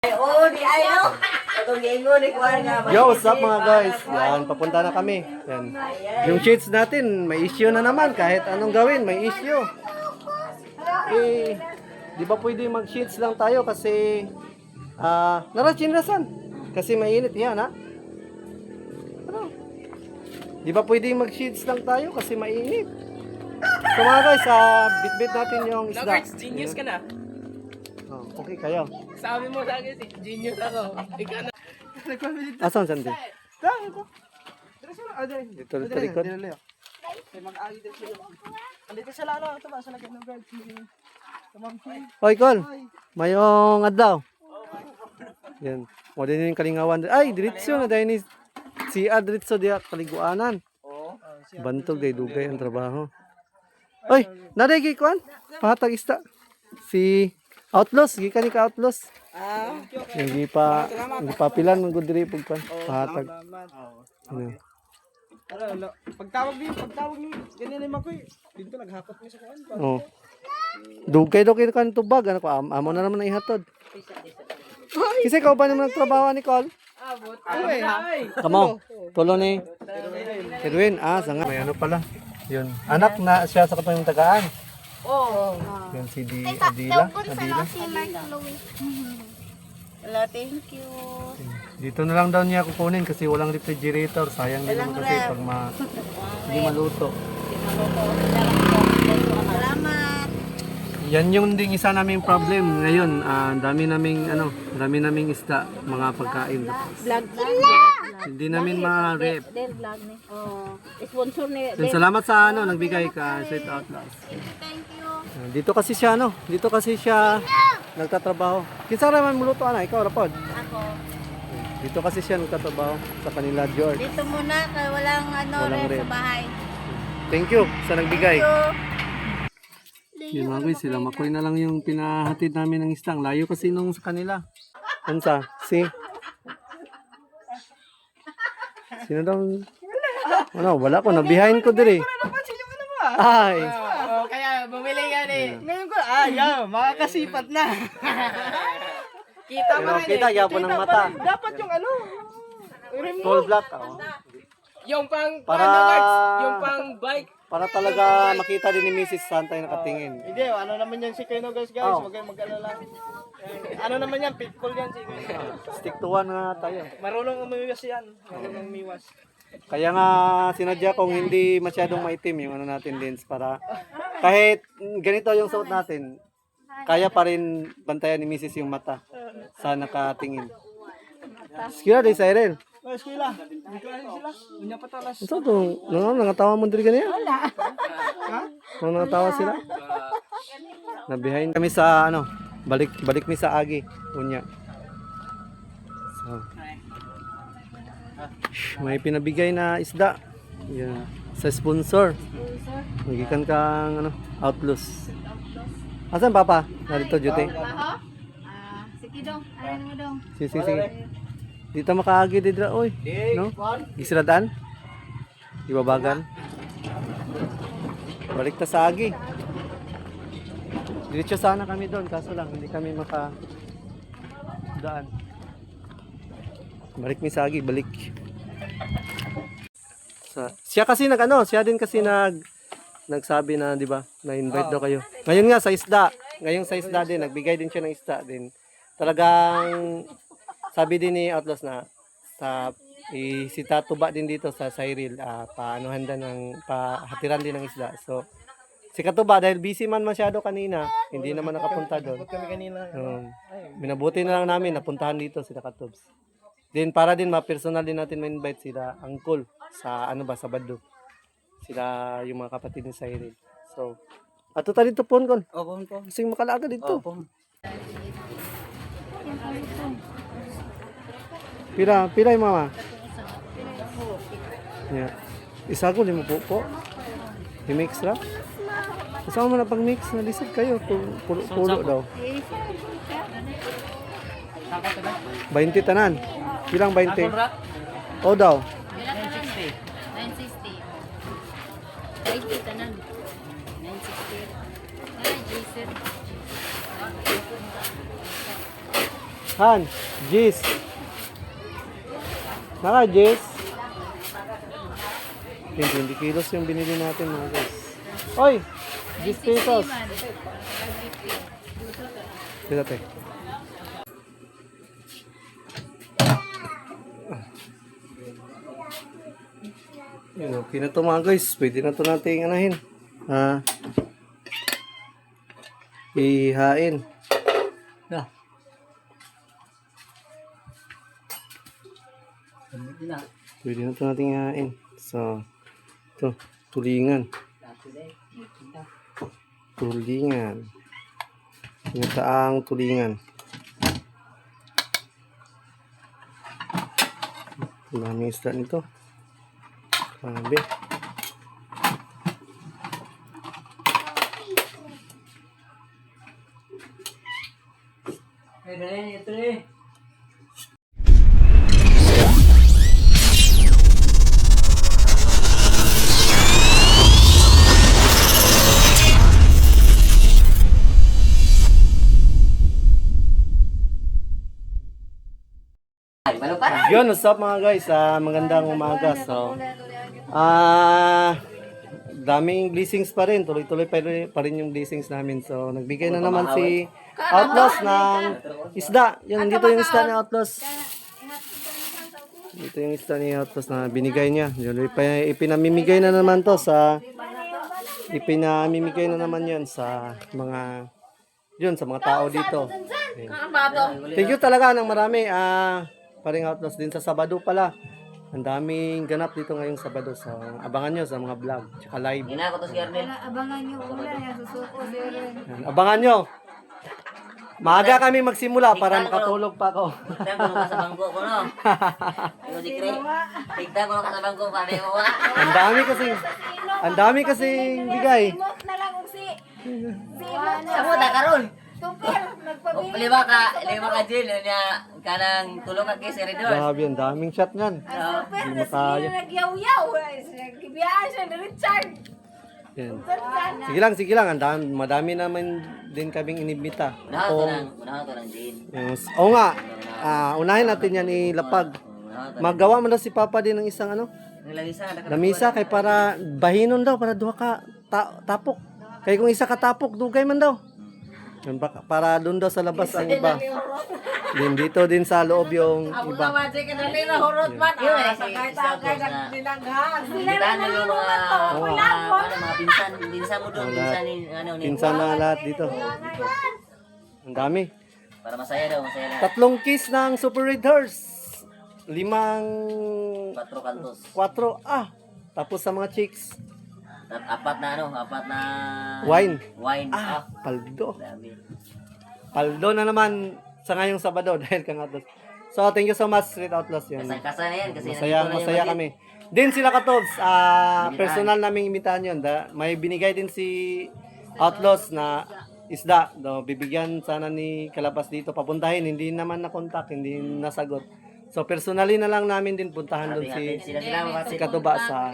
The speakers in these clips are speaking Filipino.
Yo, what's up mga guys? Yan, papunta na kami. Yan. Yung sheets natin, may issue na naman. Kahit anong gawin, may issue. Eh, di ba pwede mag-sheets lang tayo kasi narachinrasan. Kasi mainit yan, ha? Ano? Di ba pwede mag-sheets lang tayo kasi mainit? So mga guys, bit-bit natin yung isda. Logarts, genius ka na. Oh, okay kayo. Sabi mo sa akin, genius ako. Ikaw na. Asan sandi? Dito Dito sa likod. Andito sa lalo, ito ba? Sa lagyan ng guards. Hoy, Col. Mayong adlaw. Yan. Mo din yung kalingawan. Ay, diretso na dahil ni si diretso diya kaliguanan. Bantog day dugay ang trabaho. Oy, naday gi kwan? Pahatag ista. Si Outlaws, gikan ni ka Outlaws. Hindi pa pilan man gud diri pug kwan. Pahatag. Ano? Pagtawag ni, ganyan naman ko eh. Dito naghakot mo sa kuwan. Oh. Dugay kan tubag ano ko amo na naman ihatod. Kasi ikaw ba naman nagtrabaho ni Col? Abot. Ay. Kamo, tulo ni Edwin. Sanga. May ano pala. Yun. Anak na siya sa katong tagaan. Oo. Yun si Adila. Hello, thank you. Dito na lang daw niya kukunin kasi walang refrigerator. Sayang din naman kasi pag hindi maluto. Salamat. Yan yung ding isa naming problem ngayon. Dami naming isda, mga pagkain. Vlog. Hindi namin ma-rep. Del vlog ni. Oh, sponsor ni. Then, salamat sa nagbigay ka Sweet Outlaws. Thank you. Dito kasi siya nagtatrabaho. Kinsa ra man muluto ana ikaw rapod. Ako. Dito kasi siya nagtatrabaho sa kanila George. Dito muna kay walang Walang rep rep. sa bahay. Thank you sa nagbigay. Thank you. Yun mga guys, sila makoy na lang yung pinahatid namin ng istang. Layo kasi nung sa kanila. Ansa? Sino daw? Ano, wala ko. Na-behind ko diri. Napansin yung ano mo Ay. Kaya bumili yan eh. Ngayon ko, makakasipat na. Kita mo Pero rin kita, eh. yapo ng mata. Dapat yung ano. Full black. Yung pang Para- yung pang bike. Para talaga makita din ni Mrs. saan tayo nakatingin. Hindi, ano naman yan si Keno guys, Oh. huwag kayong mag-alala. Ano naman yan, pitbull yan si Keno. Stick to one nga tayo. Marunong umiwas yan. Marunong umiwas. Kaya nga sinadya kong hindi masyadong maitim yung ano natin lens para kahit ganito yung suot natin, kaya pa rin bantayan ni Mrs. yung mata sa nakatingin. Skira di Cyril. Oh, eskwela. Hindi ko alam sila. Unya patalas. Ito to, nangatawa mo diri kanina? Ha? Nangatawa sila? Na behind kami sa balik mi sa Agi, unya. So. May pinabigay na isda. Yan. Sa sponsor. Magikan kang Outlaws. Asan papa? Narito duty. Sige dong, ayun mo dong. Sige. Dito makaagi didra oy. No? Gisradaan. Ibabagan. Balik ta sa Agi. Diretso sana kami doon kaso lang hindi kami daan. Balik mi sa Agi, balik. Siya din kasi nagsabi na, 'di ba? Na-invite daw kayo. Ngayon nga sa isda. Ngayong sa isda din nagbigay din siya ng isda din. Talagang sabi din ni Outlaws na si Tatuba din dito sa Cyril pahatiran din ng isda. So si Katuba dahil busy man masyado kanina, hindi naman nakapunta doon. Kami kanina. Minabuti na lang namin napuntahan dito sila Katubs. Then para din ma-personal din natin ma-invite sila Uncle sa Sabado. Sila yung mga kapatid ni Cyril. So ato ta dito pon kon. Opo po. Kasi makalaga dito. Opo. Pira yung mama. Yeah. Isa ko limo po. I-mix ra. Kasama mo na pag-mix na lisod kayo. Pulo daw. 20 tanan. Bilang 20. O daw. 960. 960 tanan. 960. Ay, Jason. Han, Jis. Naka, Jis. 20 kilos yung binili natin mga guys. Oy, 10 pesos. Dito tayo. Yun, okay na to mga guys. Pwede na to natin anahin. Ihain. Na. Pwede na to natin ihain. So, ito, tulingan. Tulingan. Tinataang tulingan. Ang daming isda nito. Grabe. Yun, what's up mga guys? Magandang umaga. So, daming blessings pa rin. Tuloy-tuloy pa rin yung blessings namin. So, nagbigay na naman si Outlaws ng isda. Yun, dito yung isda ni Outlaws. Dito yung isda ni Outlaws na binigay niya. Yun, ipinamimigay na naman to sa ipinamimigay na naman yun sa mga sa mga tao dito. Thank you talaga ng marami. Paring Outlaws din sa Sabado pala. Ang daming ganap dito ngayong Sabado. So, abangan nyo sa mga vlog. Tsaka live. Abangan nyo ulan. Susuko sir. Yan, abangan nyo. Maaga kami magsimula para makatulog pa ako. Tignan ko ka sa bangko ko, no? Yung sikre. Tignan ko ka sa bangko ko, ano yung Ang dami kasing bigay. Simot na lang si Sabo na karon. Tupir. Nagpabili. Lima ka Jill, niya kanang tulong ka kay Seridor. Grabe, ang daming shot yan. Super. Hindi mo kaya. Nagyaw-yaw. Nagkibiyaan siya na Richard. Yan. Sige lang. Madami naman din kaming inibita. Unahan to ng Jill. Oo nga. Unahin natin yan ilapag. Magawa mo daw si Papa din ng isang lamisa kay para bahinon daw para duha ka tapok. Kay kung isa ka tapok dugay man daw. Yan, para doon daw sa labas ang iba. Din dito din sa loob yung iba. Pinsan mo doon, Pinsan na lahat dito. Ang dami. para masaya daw. 3 kiss ng Super Red Horse. 5 4 kantos. 4 tapos sa mga chicks Apat na wine. Wine. Paldo. Dami. Paldo na naman sa ngayong Sabado dahil kang Outlaws. So, thank you so much, Street Outlaws. Yan. Kasa na yan kasi Masaya kami. Din sila Katobs, personal naming imitahan yun. May binigay din si Outlaws na isda. Bibigyan sana ni Kalabas dito. Papuntahin, hindi naman na-contact, hindi nasagot. So, personally na lang namin din puntahan doon si Katuba sa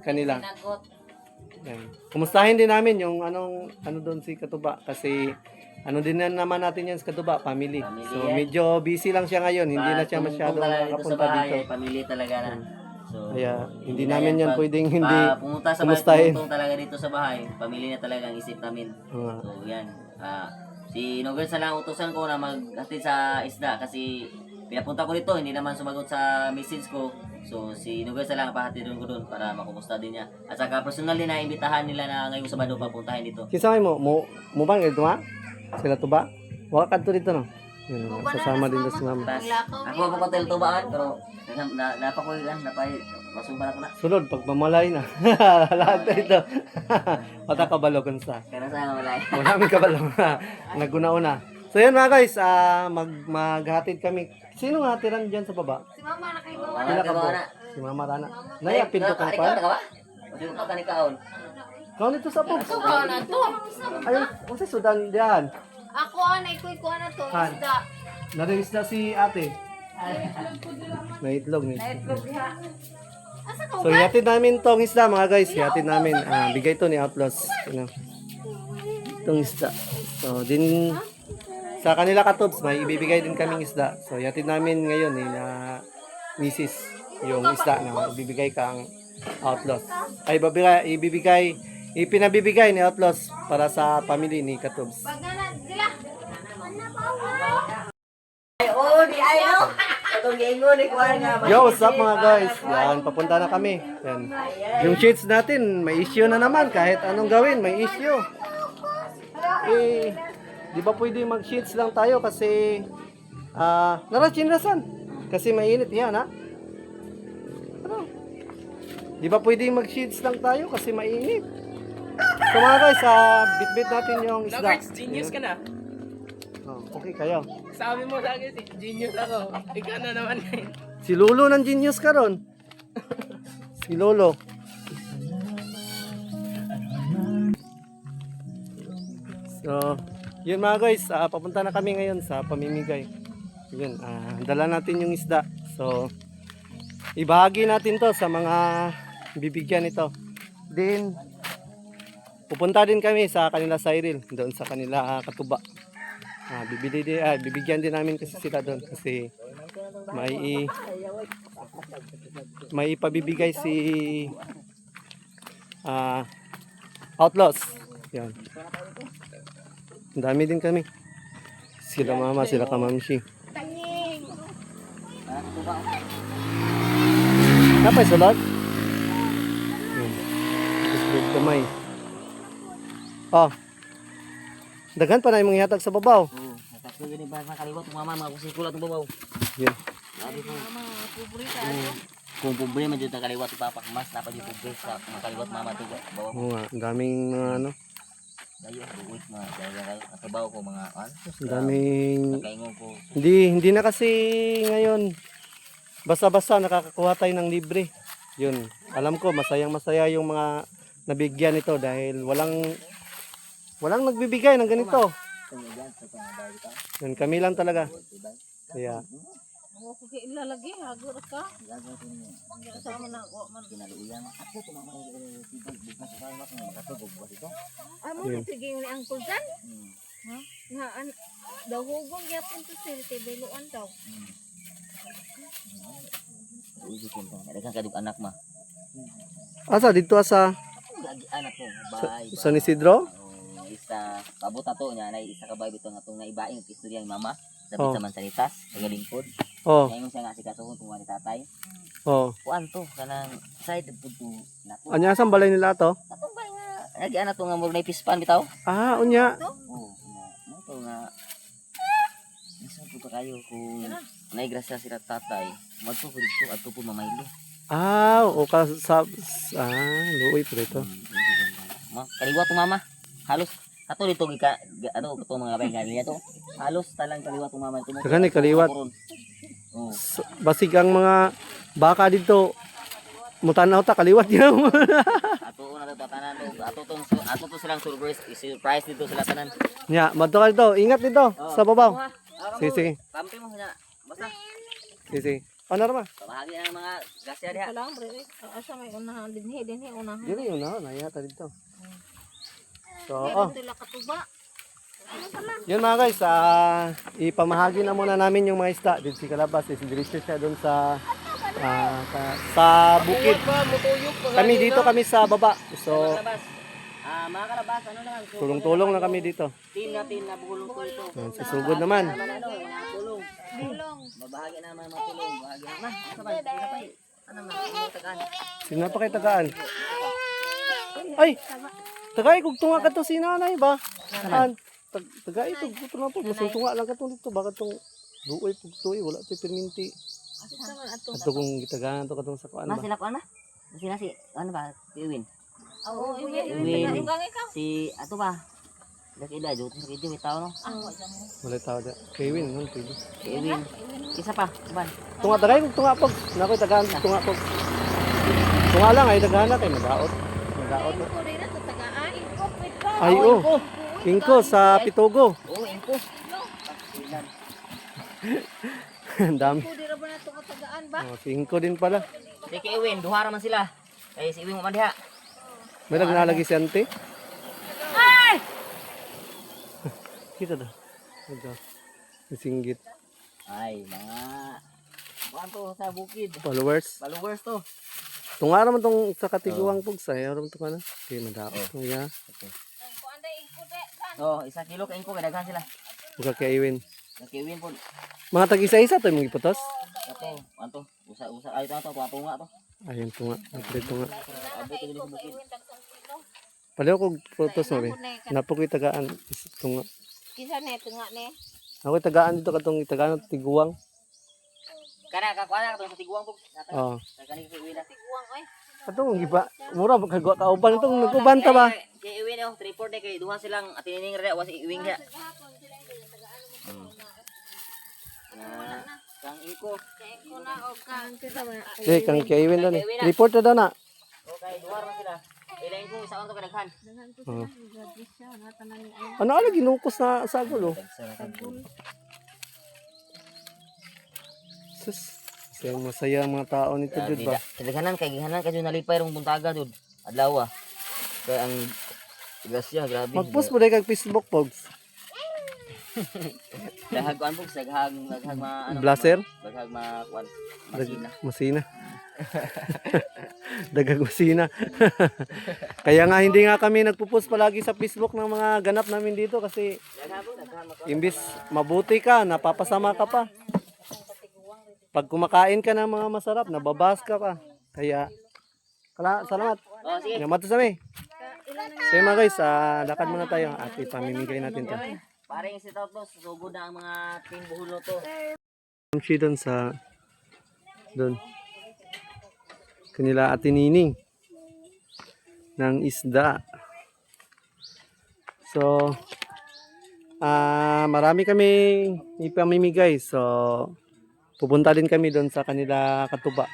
kanila. Yan. Kumustahin din namin yung ano doon si Katuba kasi ano din na naman natin yan sa Katuba, family. So medyo busy lang siya ngayon, hindi na siya masyadong makapunta dito. Pamilya talaga na. So Kaya hindi namin yan pwedeng hindi pumunta sa kumustahin. bahay, talaga dito sa bahay. Pamilya na talaga ang isip namin. So yan. Si Nogel sa lang utusan ko na maghatid sa isda kasi pinapunta ko dito, hindi naman sumagot sa message ko. So, si Nogel sa lang pahatid ko doon para makumusta din niya. At saka personal din na imbitahan nila na ngayong Sabado papuntahin dito. Kinsa may mo bang ito ma? Sila to ba? Wala kadto dito no. Yun, sasama din sa mama. Ako po ko tubaan pero napakulilan, masumba ko na. Sunod pagmamalay na. Lahat ito. Pata kabalogan sa. Kaya sa malay. Wala mi kabalo na. Naguna-una. So yun mga guys, maghatid kami. Sino nga hatiran diyan sa baba? Si Mama na kayo. Sila ka po. Si Mama Rana. Naya pinto ka pa. Kasi ka kanikaon. Kau nito sa pub. Ko na to. Ayun, kasi sudan diyan. Ako anay ko na to. Han. Isda. Narinis na si ate. May itlog ni. Asa ka So ihatid namin tong isda mga guys. Ihatid namin. Bigay to ni Outlaws. Itong isda. So din sa kanila katubs, may ibibigay din kaming isda. So, yatid namin ngayon na misis yung isda na ibibigay kang Outlaws. Ay, ipinabibigay ni Outlaws para sa family ni Katubs. Pag na sila. Yo, what's up mga guys? Yan, papunta na kami. Yan. Yung sheets natin, may issue na naman. Kahit anong gawin, may issue. Eh, di ba pwede mag-sheets lang tayo kasi narachinrasan. Kasi mainit yan, ha? Ano? Di ba pwede mag-sheets lang tayo kasi mainit? So mga guys, bit-bit natin yung isda. Nuggets, genius ka na. Oh, okay kayo. Sabi mo sa akin, genius ako. Ikaw na naman. Si Lolo ng genius ka ron. Si Lolo. So, yun mga guys, papunta na kami ngayon sa pamimigay. Yun, dala natin yung isda. So, ibahagi natin to sa mga bibigyan ito. Then, pupunta din kami sa kanila Cyril, doon sa kanila katuba. Bibigyan din namin kasi sila doon kasi may ipabibigay si Outlaws. Yan. Ang dami din kami. Sila mama, sila kamamsi. Tanging. Napay sulat? Yan. Isbog kamay. Oh. Daghan pa na yung mga hatag sa babaw. Oo, natakbo gani ba nakaliwat mama mga kusikulat ng babaw. Yan. Sabi ko, kung pobre man jud nakaliwat ipapakmas na pa di pobre sa makaliwat mama to babaw. Oo nga, ang daming mga ano, Dayo buwit na dahil natabaw ko mga ang daming kaingon ko. hindi na kasi ngayon basta-basta nakakakuha tayo ng libre. Yun. Alam ko masayang-masaya yung mga nabigyan nito dahil walang nagbibigay ng ganito. Yan kami lang talaga. Kaya Ako ko ilalagay, hago ra ka. Sama na ako man. Amo Yun. sige ni Uncle Jan. Ha? Nga dahugong gyapon to sir tibeluan daw. Uy ko ta. Daghang kadug anak ma. asa dito asa Gagi anak ko bahay. San Isidro? Isa kabot na to nya na isa ka baby to nga tong naibaing istorya ni mama. Dapat Oh. sa mansanitas, sa galingkod. Oh, Ngayon siya nga si kasuhon kung wani tatay. oh. Kuan to kanang side pud to nato. Anya saan balay nila to? Natumbay nga. Lagi ana to nga murag na pispan bitaw. Unya. Oo, mo to nga. Isa po pa kayo kung naigrasya sila tatay. Madto pud to adto pud mamaylo. O ka luoy po ito. Kaliwa to mama. Halos ato dito ano to mga bayan niya to. Halos talang kaliwa to mama to. Kagani kaliwat. Oo. Basig ang mga baka dito mutanaw ta kaliwat niya. Ato na to tanan to. Ato to silang surprise dito sila tanan. Nya, madto ka dito. Ingat dito sa babaw. Sige. Kampi mo nya. Basta Sige. Ano ra ma? pamahagi ang mga gasya diha. Wala bre. Asa may unahan dinhi unahan. Dili yun na, nayata dito. So, Tula katuba. yun mga guys, ipamahagi na muna namin yung mga isda. Dito si Kalabas, diretso siya doon sa bukid. Kami dito, kami sa baba. So, Mga kalabas, ano lang? tulong-tulong na kami dito. Team natin na bulong ko ito. Susugod naman. Ano, mga tulong. Bulong. Babahagi naman mga tulong. Bahagi naman. Sabay. Ano man, tagaan. Sino pa kay tagaan? Ay! Tagay kog tunga ka to si nanay ba? Tagay kog tunga po. Masuntunga lang ka to dito. Bakit tong duoy pug tuoy wala tay perminti. Asa man ato. Ato kung gitagaan to katong sa kuan ba. Sila ko ano? Sila si, ano ba? Si Iwin. Oo, Iwin. ugang ikaw. Si, ato ba? Dakida, joto sa kidyo, may tao no? Wala tao da. Kevin, non pwede. Si Iwin. Isa pa, ban. Tunga tagay kog tunga pog. Nakoy tagaan kog tunga pog. Tunga lang ay tagaan na kay madaot. Madaot na. Ko rin ato tagaan. Ay oh. Ingko sa Pitogo. Oo, ingko. Ang dami. Ko dira ba nato katagaan ba? Oh, si Ingko din pala. Si kay Iwin, duhara man sila. Kaya si Iwin mo man diha. May nagnalagi si Ante. Ay! Kita dah. Ito. Singgit. Ay, mga kuan to sa bukid. Followers. Followers to. Tunga naman tong sa katiguang pugsa. Ayaw naman ito ka na. Okay, madao. Yeah. Oh, 1 kilo kain ko kadaghan sila. Huwag ka kaiwin. Nakiwin po. Mga tag-isa-isa to yung mga iputos. Ato, anto, usa ay to tunga to. Ayun, tunga. Ito tunga. Abot dili sa bukid. Palayo kong putos mo, be. Napo ko'y tagaan. Tunga. Kisa ne tunga ne. Ako'y tagaan dito katong tagaan at tiguang. Kana ka kuan ka sa tiguang po. Oo. Kani ko iwin. Tiguang oy. Katong giba. Mura kagwa kauban itong nagkuban ta ba? Kay iwin oh, 3-4 day kay duha silang atinining ra was iwing siya. Kang iko. Kaya ko na og kan kita ba. Eh, kang kaiwin daw ni. Report na daw na. Okay, duha ra sila. Ilain ko isa on to kadaghan. Dagan ko sila. Grabe siya na tanan ni ay. Ano ala ginukos na sa gulo? Sus. Sayang masaya ang mga tao nito, Jud ba? Kadaghanan kay gihanan kay nalipay rong buntaga dud. Adlaw. Kay ang gasya grabe. Mag-post mo dai kag Facebook pogs. Dahag kuan po daghag ma ano. Blaster? Daghag ma kuan masina. Masina. Dagag masina. Kaya nga hindi nga kami nagpo-post palagi sa Facebook ng mga ganap namin dito kasi imbis mabuti ka, napapasama ka pa. Pag kumakain ka ng mga masarap, nababas ka pa. Kaya salamat. Oh, sige. Salamat sa amin. So mga guys, lakad muna tayo at ipamimigay natin to. Paring si Tautos, susugod na ang mga team buhulo to. Siya doon sa doon kanila Ate Nining ng isda. So marami kaming ipamimigay. So pupunta din kami doon sa kanila Katuba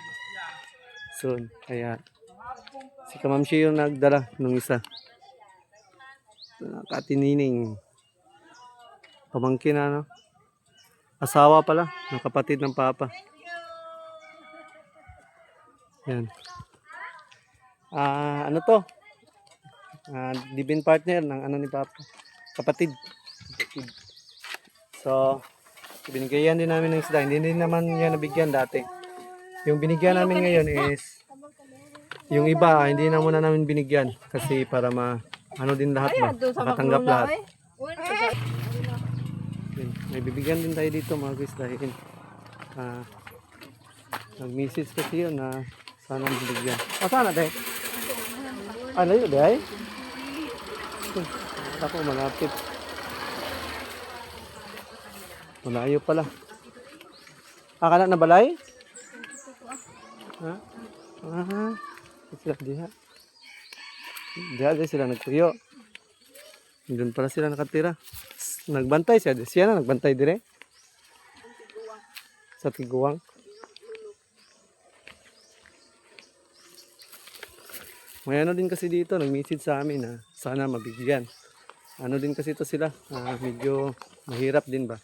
soon. Kaya si Kamamshi yung nagdala nung isa. Ate Nining, pamangkin na, no? Asawa pala ng kapatid ng papa. Yan. Ano to? Living partner ng ano ni papa. Kapatid. So, binigyan din namin ng isda. Hindi din naman yan nabigyan dati. Yung binigyan namin ngayon is yung iba, hindi na muna namin binigyan. Kasi para ano din lahat ba? Makatanggap lahat. Yun, may bibigyan din tayo dito mga guys dahil nag-message kasi yun na sana bibigyan. Sana dahil? Layo dahil? Ako malapit. Malayo pala. Akala na balay? Ha? Sila diha. Diha sila nagtuyo. Doon pala sila nakatira. Nagbantay siya. Siya na nagbantay dire. Sa tiguang. May ano din kasi dito. Nag-message sa amin na sana mabigyan. Ano din kasi ito sila. Medyo mahirap din ba.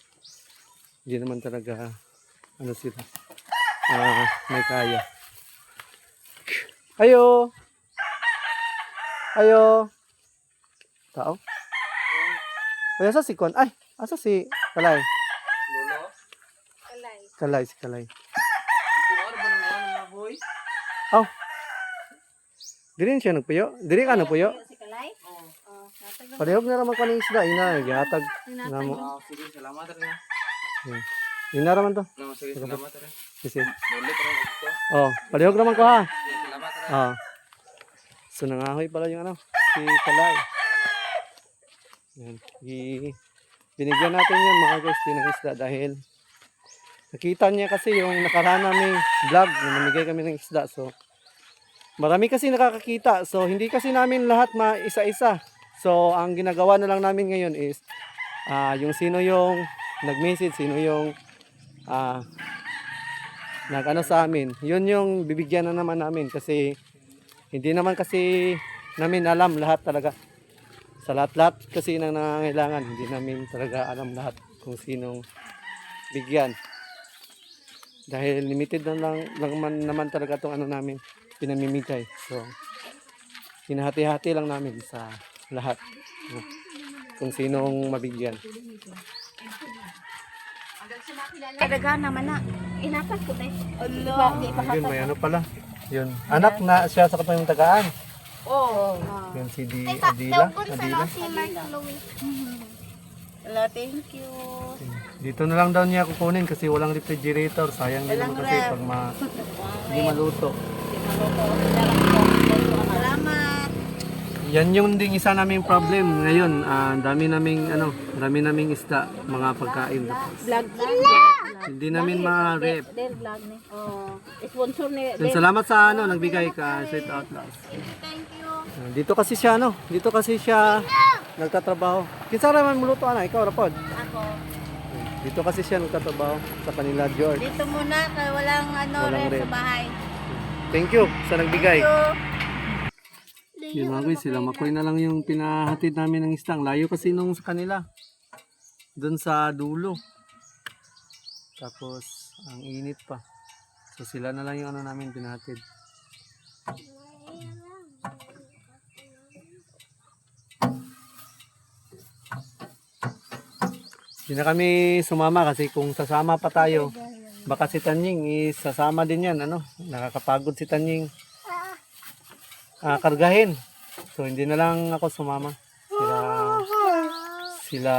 Hindi naman talaga ano sila. May kaya. Ayo. Ayo. Tao. Ay, asa si Kwan? Ay, asa si Kalay? Lolo. Kalay, si Kalay. Tuwar ba nang boy? Oh. Dili siya nagpuyo? Dili ka nagpuyo? Si Kalay? Palihog na naman ko ng isda. Ina, gihatag. Ina mo. Oh, sige, salamat rin. Ina naman to. No, sige, salamat rin. Sige. Lolo pero ito. Oh, palihog naman ko ha. Salamat rin. Ah. So nangahoy pala yung ano, si Kalay. Yan. Binigyan natin yan mga guys din ng isda dahil nakita niya kasi yung nakaraan naming vlog na namigay kami ng isda. So marami kasi nakakakita. So hindi kasi namin lahat maisa-isa. So ang ginagawa na lang namin ngayon is yung sino yung nag-message, sino yung nag-ano sa amin. Yun yung bibigyan na naman namin kasi hindi naman kasi namin alam lahat talaga. Sa lahat-lahat kasi nang nangangailangan, hindi namin talaga alam lahat kung sinong bigyan. Dahil limited na lang naman talaga itong ano namin pinamimigay. So, hinahati-hati lang namin sa lahat kung sinong mabigyan. Kadaga naman na. Inapat ko na. Allah. Yun, may ano pala. Yun. Anak na siya sa kapatid tagaan. Oo. Yun si Adila. Adila. Si Mark Louis. Hello, thank you. Dito na lang daw niya kukunin kasi walang refrigerator. Sayang din naman kasi pag hindi maluto. Salamat. Yan yung ding isa naming problem ngayon. Dami naming isda, mga pagkain. Vlog. Hindi namin ma-rep. Del vlog ni. Oh, sponsor ni. Then, salamat sa nagbigay ka. Shout out last. Thank you. Dito kasi siya nagtatrabaho. Kinsa ra man muluto ana, ikaw rapod. Ako. Dito kasi siya nagtatrabaho sa kanila George. Dito muna kay walang Walang rep rep. sa bahay. Thank you sa nagbigay. Thank you. Yun mga guys, sila Makoy na lang yung pinahatid namin ng isdang. Layo kasi nung sa kanila. Doon sa dulo. Tapos, ang init pa. So sila na lang yung namin pinahatid. Hindi na kami sumama kasi kung sasama pa tayo, baka si Tanying sasama din yan. Nakakapagod si Tanying. Kargahin. So hindi na lang ako sumama. Sila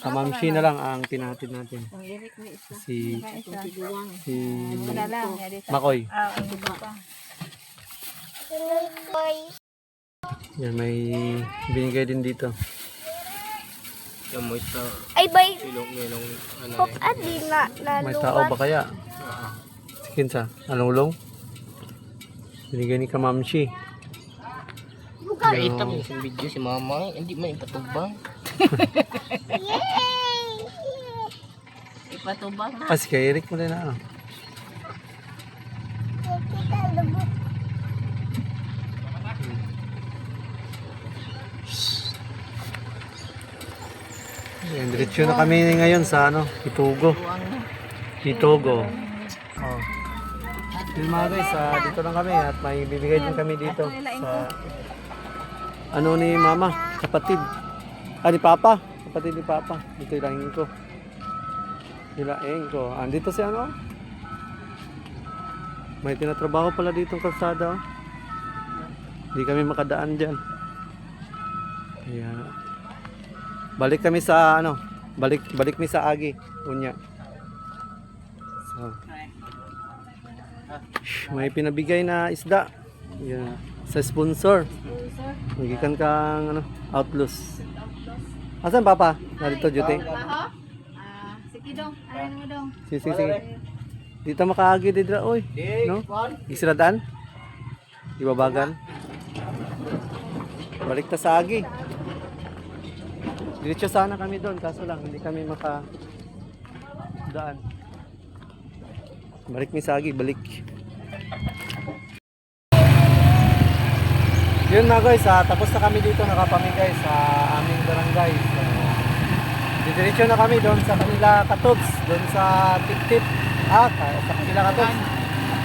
Kamamshi na lang ang pinahatid natin. Si Makoy. Yan, may binigay din dito. Ay, bay. Pop at di na May tao ba kaya? Kinsa? Alulong? Binigay ni Kamamshi. Nakita mo sa video si mama, hindi man ipatubang. Ipatubang na. Si kay Eric mo rin na. Diretso na kami ngayon sa Itugo. Itugo. Oh. Yun mga guys, dito lang kami at may bibigay din kami dito sa ni Mama, kapatid. Ni Papa, kapatid ni Papa. Dito ilangin ko. Andito si May tinatrabaho pala dito ng kalsada. Hindi kami makadaan dyan. Kaya balik kami sa balik mi sa Agi, unya. So, may pinabigay na isda. Yan. Sa sponsor. Magikan kang Outloos. Asan Papa? Narito duty. Sige dong, ayaw mo dong. Sige. Dito makaagi didra oy. No? Isradaan. Ibabagan. Balik ta sa Agi. Diretso sana kami doon, kaso lang hindi kami makadaan. Balik mi sa Agi, balik. Yun na guys, tapos na kami dito nakapamigay sa aming barangay. So, diretso na kami doon sa kanila Katobs, doon sa Tip-Tip. Sa kanila Katobs.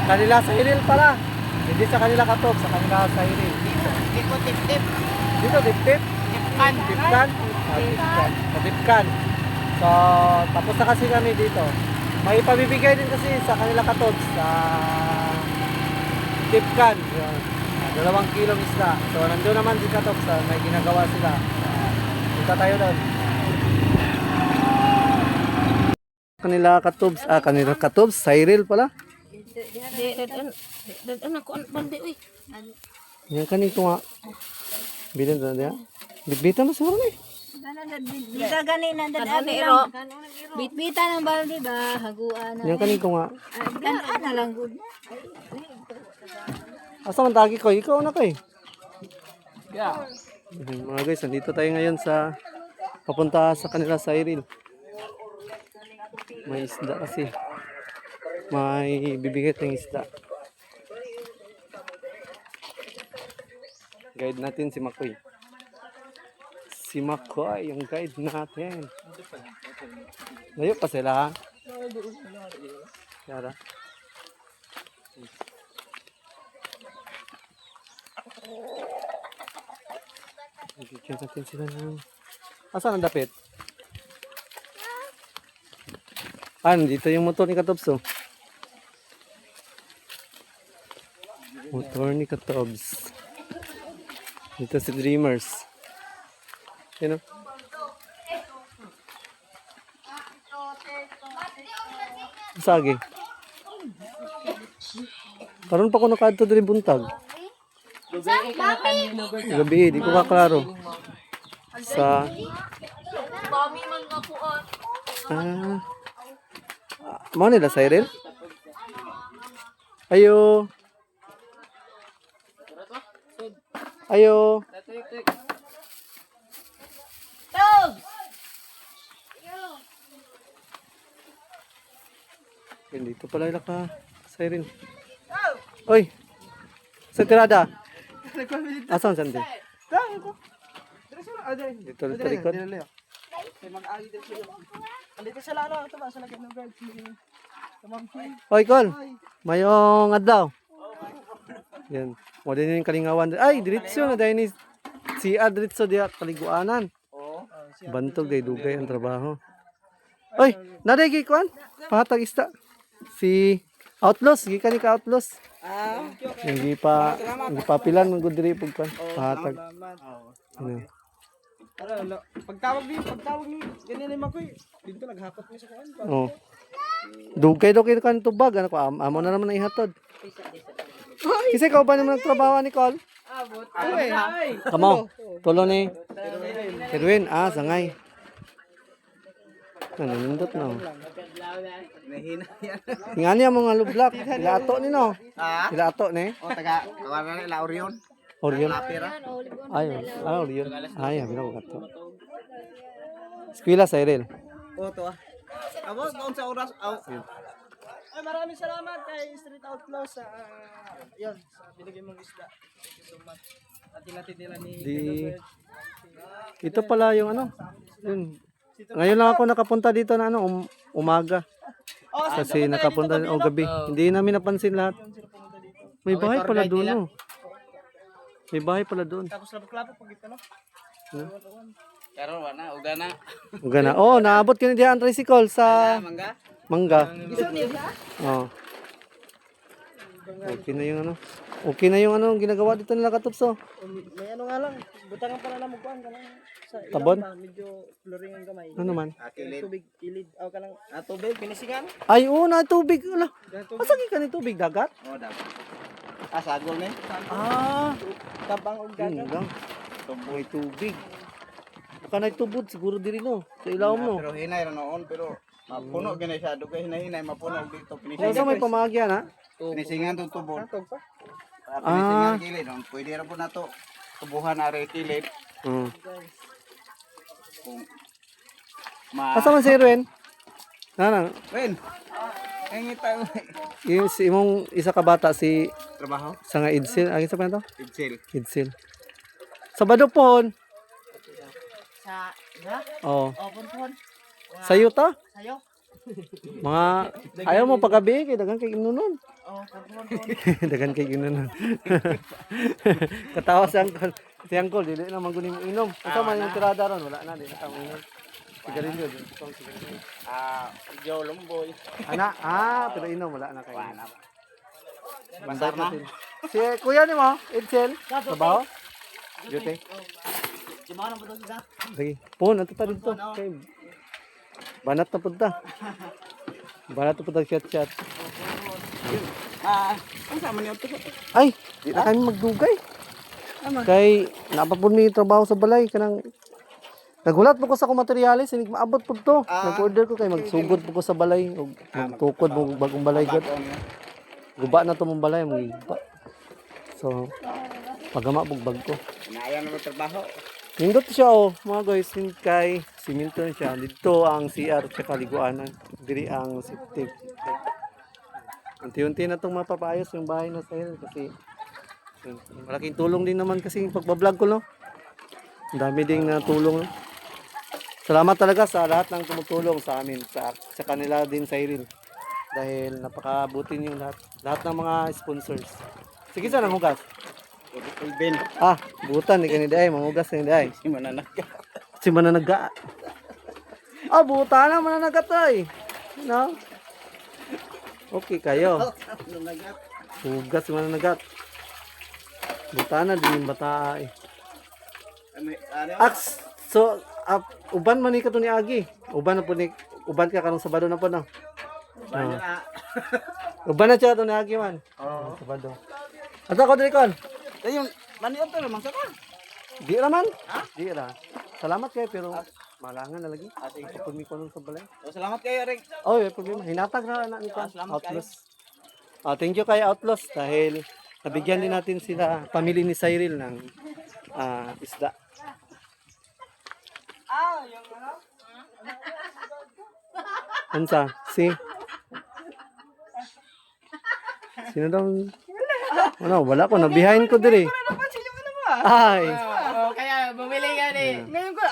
Kanila sa Iril pala. Hindi sa kanila Katobs, sa kanila sa Iril. Dito tip-tip. Dito Tip-Tip. Tipkan. Tipkan. So, tapos na kasi kami dito. May pabibigay din kasi sa kanila Katobs sa Tipkan. 2 kilong isda. So, nandun naman si Katobs. May ginagawa sila. Punta tayo doon. Kanila Katobs, Cyril pala. Yan kanito nga. Bilan na diya. Bitbita mo sa rin. Bita gani na dadaan lang. Bitbita ng balde ba haguan na. Yan kanito nga. Ganaan na lang good. Asa man tagi ko? Ikaw na kay. Mga guys, nandito tayo ngayon sa papunta sa kanila Cyril. May isda kasi. May bibigay tayong isda. Guide natin si Makoy. Si Makoy, yung guide natin. Layo pa sila ha? Yara. Bigyan natin sila ng... Asan ang dapit? Dito yung motor ni Katobs, oh. Motor ni Katobs. Dito si Dreamers. Yan, oh. Sagi. Karon pa ko nakadto diri buntag. Gabi, di ko kaklaro. Sa Mo nila Cyril? Ayo. Ayo. Dito pala ila ka Cyril. Oy. Sa tirada. Asan sandi? Dito sa likod. Mag-agi din sila. Andito sa lalo, ito ba? Sa lagay ng guard. Oy, Col. Mayong adlaw. Yan. Mo din yung kalingawan. Ay, diretso na dahil ni si diretso diya kaliguanan. Bantog day dugay ang trabaho. Oy, naday kay kuan? Pahatag ista. Si Outlaws, gikan ni ka Outlaws. Hindi pa pilan ng good diri pug kuan. Pahatag. Ano? Pagtawag ni ganyan ni Makoy. Dito naghakot ni sa kuan. Oh. Dugay daw kay kan tubag ano ko amo na naman ang ihatod. Kasi ikaw ba naman nagtrabaho ni Col? Kamo. Tulo ni Edwin, sangay. Nindot na. Ingani ang mga lublak. Ila ato ni no. Ila ato ni. Taga kawaran nila Orion. Orion. Orion. Ay, biro ko to. Eskwela Cyril. To. Amo doon sa oras. Ay, maraming salamat kay Street Outlaws sa sa binigay mong isda. Thank you so much. Natin nila ni Ito pala yung ano. Yun. Ngayon lang ako nakapunta dito na umaga. Kasi nakapunta gabi. Hindi namin napansin lahat. May bahay pala doon, May bahay pala doon. Tapos labok-labok pag ito, no? Karon wala, ugana. Ugana. Oh, naabot ka ni diyan tricycle sa Mangga. Gusto niya ba? Oh. Okay na yung ginagawa dito nila Katupso. May ano nga lang, butangan pala na magkuhan ka lang. Sa ilaw Tabon? ba, medyo flooring ang gamay. Ano man? Tubig, kilid. Ka lang. Tubig, pinisingan. Ay, na tubig. Ala. Asagi ka ni tubig dagat? Oo, dapat. Sagol na Tabang og dagat. Hanggang. May tubig. Baka na tubod siguro diri no. Sa ilaw mo. Pero hinay ra noon pero mapuno gani siya dugay hinay mapuno og dito Kaya may pamagyan ha? pinisingan tong tubod. Tug pa. Pinisingan kilid on pwede ra po nato tubuhan ari kilid Oo. kung Asa man si Erwin? Nana, Wen. Ay tayo yung si imong isa ka bata si trabaho sa nga Idsil. Ay, isa pa na to? Idsil. Idsil. Sabado pohon. Sa, ha? Oo. Punpun. Sayo ta? Sayo. Mga ayaw mo paggabi kay dagan kay inunon. Punpun. Dagan kay inunon. Katawa si Uncle, dili na mangguning inom. Ito man yung tirada ron, wala na di na kang inom. Sigarilyo din. Joe Lomboy. Ana, pero inom wala na kayo. Basar na. Si kuya ni mo, Edsel, trabaho? Duty. Si Mano po to sa. Sige, pon, ato ta dito. Okay. Banat na punta. Banat na punta chat. Ang sama niyo to. Ay, di na kami magdugay. Kay napapun mi trabaho sa balay kanang nagulat po ko sa akong materyales, hindi maabot po to. Nag-order ko kay magsugod po ko sa balay ug magtukod mo bagong balay gud. Guba na to mong balay mo guba. So pagama pug bag ko. Inayan na trabaho. Nindot siya mga guys, kay si Milton siya. Dito ang CR sa kaliguanan. Diri ang septic. Unti-unti na itong mapapaayos yung bahay na sa kasi malaking tulong din naman kasi yung pagbablog ko, no? Ang dami ding tulong, no? Salamat talaga sa lahat ng tumutulong sa amin, sa kanila din sa Cyril. Dahil napakabuti yung lahat ng mga sponsors. Sige saan ang hugas? Ben. Butan ni kanina ay mamugas ni day. Si Mananaga. Si Mananaga. Buta na Mananaga tay. No? Okay kayo. Hugas man nagat. Butana din yung bata eh. Aks, so uban man ni kato ni Agi. Uban na po ni uban ka karong Sabado na po no. Uban na siya to ni Agi man. Oo, Sabado. Asa ko diri kon? Yung maniyan to naman sa ka. Di ra man. Di ra. Salamat kayo pero malangan na lagi. Pag mi ko sa balay. Salamat kayo, Rick. Oh, may problema. Hinatag na anak ni Kon. salamat Outlaws. Thank you kay Outlaws dahil nabigyan din natin sila, pamilya ni Cyril ng isda. Yung ano? Ansa? Sino daw? Ano, wala ko. Na-behind ko diri. Napansin yung ano mo Ay. Kaya bumili ka ni. Ngayon ko,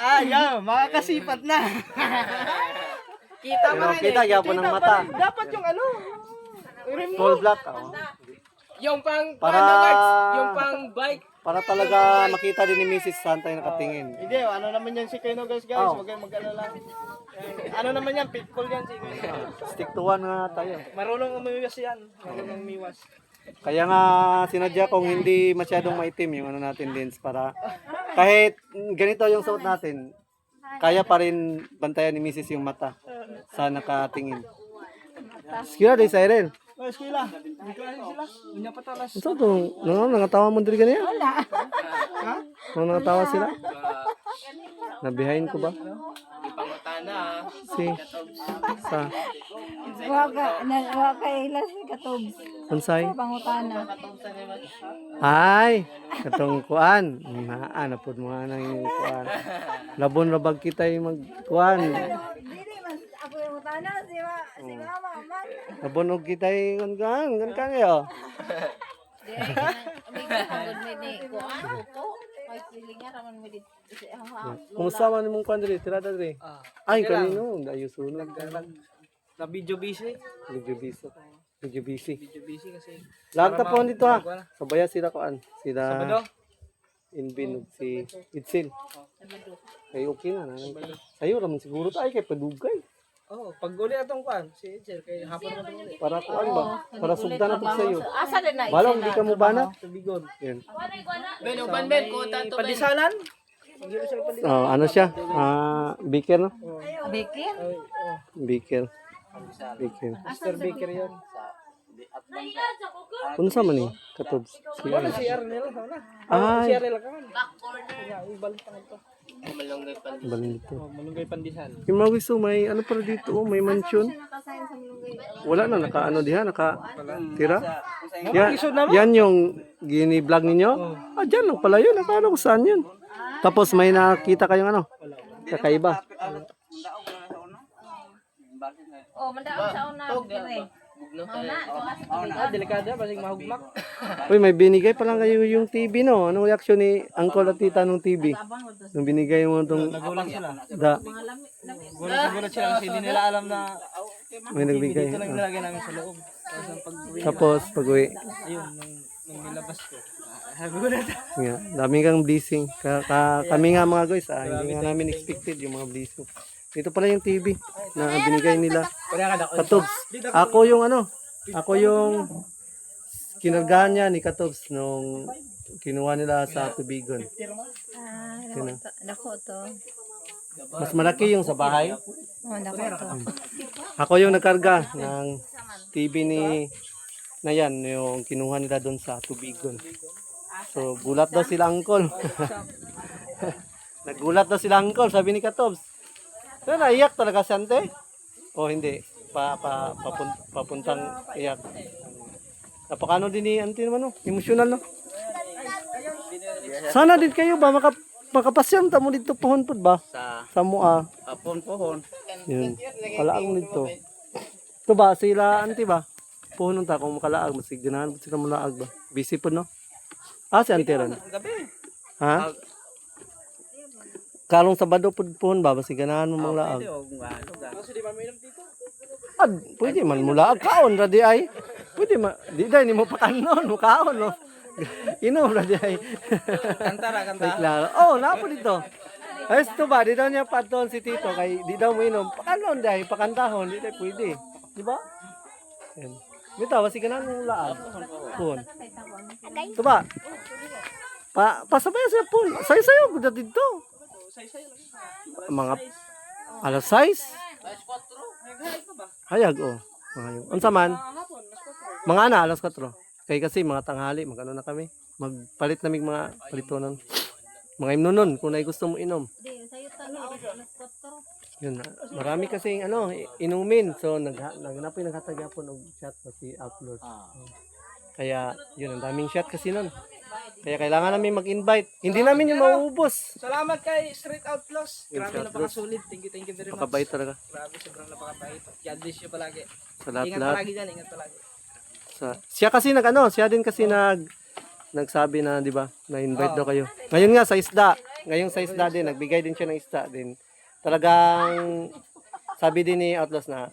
makakasipat na. Kita Pero kita gyapon ng mata. Dapat yung ano. Full black. Oh. Yung pang Para yung pang bike. para talaga makita din ni Mrs. Santa yung nakatingin. Hindi, ano naman yan si Keno guys. Oh. Huwag kayong mag-alala. Ano naman yan, pitbull yan si Keno. Stick to one nga tayo. Marunong umiwas yan. Marunong umiwas. Kaya nga sinadya kong hindi masyadong maitim yung ano natin lens para kahit ganito yung suot natin, kaya pa rin bantayan ni Mrs. yung mata sa nakatingin. Skira day Cyril. Oh, Skila. Hindi ko alam sila. Hindi pa talas. Ano to? Nangatawa mo diri kanina? Wala. Ha? Nangatawa sila? Na-behind ko ba? Ipangutana. Si sa Waka ilas katubs. Unsay? Pangutana. Ay, katong kuan. Naa pud mo ana yung kuan. Labon rabag kita yung magkuan. Dili man ako yung utana si mama man. Labon og kita yung kan kayo. Kumusta man imong kuan diri? Tira diri. Ay, kanino? Dayo sunod. Na video busy. Medyo busy. Medyo busy. Video busy kasi. Lag ta po dito ha. Sabaya sila kuan. Sila Sabado? Inbin ug si Itzel. Ay okay na. Sayo raman siguro ta ay kay padugay. Oh, pag uli atong kuan, si Sir kay hapon na uli. Para kuan ba? Para sugdan na pud sayo. Asa din na Balong di ka mo banat. Tubigon. Yan. Ben uban ben kuta to ben. Padisalan? Oh, ano siya? Baker no? Bekir. Baker. Baker. Mr. Baker yun. Unsa man ni? Katubs. Wala si Arnel sana. Si Ay, Arnel ka man. Ibalik pa ito. Malunggay pa. balin dito. Malunggay pandesal. Yung mga gusto, may ano para dito, may mansion. Wala na, naka ano diha, naka tira. Yan yung gini-vlog ninyo? Dyan lang pala yun, nakala ko saan yun. Tapos may nakita kayong ano, kakaiba. Oh, mandaon sa una dire. Delikada, basig mahugmak. Uy, may binigay pa lang kayo yung TV no. Anong reaksyon ni Uncle at Tita nung TV? Nung binigay mo itong Nagulang sila. da, Gulat sila kasi hindi nila alam na may nagbigay. ito lang nilagay namin sa loob. Tapos ang pag-uwi, Tapos pag-uwi, ayun, nung nilabas ko. Gulat. nga, dami kang blessing. Kami nga mga guys, hindi nga namin expected yung mga blessing. Ito pala yung TV na binigay nila. Katubs. Ako yung ano, ako yung kinargahan niya ni Katubs nung kinuha nila sa Tubigon. Yun na. Dako to. Mas malaki yung sa bahay. Oh, dako to. Ako yung nagkarga ng TV ni na yan, yung kinuha nila doon sa Tubigon. So, gulat daw sila Uncle. Nagulat daw sila Uncle, sabi ni Katubs. So, naiyak talaga si Ante? O hindi? Papuntang iyak. Napakano din ni Ante naman, no? Emosyonal, no? Sana din kayo ba? Makapasyam ta mo dito pohon po ba? Sa mua. Pohon. Yun. Kalaag mo dito. Ito ba? Sila Ante ba? Pohon ta kung makalaag. Masigdinahan po sila mulaag ba? Busy po, no? Si Ante rin. Ha? Kalong Sabado po pohon ba? Masigdinahan mo mga laag. Pwede man mulaag. Kaon ra di ay. Pwede man. Di dahil ni mo pakanon. Kaon, no? Inom ra di ay. Kantara, Ay, klaro. Oh, napo dito. Ay, ito ba? Di daw niya paton si Tito kay di daw mo inom. Pakalon dahil pakantahon, di tayo pwede. Di ba? Yan. Bitaw, kasi ka na ng laan. Pun. Ito ba? Pasabay siya pun. Sayo-sayo, buda dito. Mga alas 6? Hayag, oh. Hayag. Unsa man? Mga ana, alas 4. Kaya kasi mga tanghali, magano na kami. Magpalit namig mga palitonan. Mga imnonon, kung na gusto mo inom. Di, sayo tanong. Alas 4. Yun na. Marami kasing inumin. So naghanap yung naghatagapon og shot kasi upload. Kaya yun, ang daming shot kasi nun. Kaya kailangan namin mag-invite. Hindi namin yung mauubos. Salamat kay Street Outlaws. Street Grabe, Outlaws. napakasulit. Thank you very much. Makabait talaga. Grabe, sobrang napakabait. God bless you palagi. Sa Ingat lahat-lahat. palagi dyan, ingat palagi. Siya kasi siya din kasi nagsabi na, 'di ba, na-invite daw kayo. Ngayon nga sa isda, ngayong sa isda din nagbigay din siya ng isda din. Talagang sabi din ni Outlaws na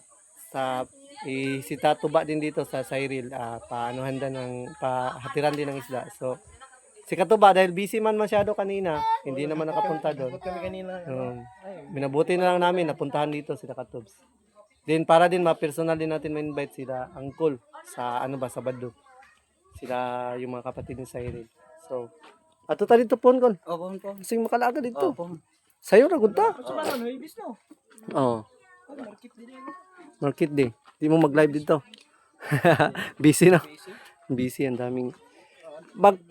si Tatuba din dito sa Cyril, paanuhan din pahatiran din ng isda. So si Katuba dahil busy man masyado kanina, hindi naman nakapunta doon. Kami kanina. Minabuti na lang namin napuntahan dito sila Katubs. Then para din ma-personal din natin ma-invite sila Uncle sa Sabado. Sila yung mga kapatid ni Cyril. So, ato ta dito pon kon. Opo po. Kasi makalaga dito. Opo. Sayo ra gud ta. So, paano? Ibis no? Oo. Market din yun. Market day. Di mo mag-live dito. Busy na. Busy ang daming.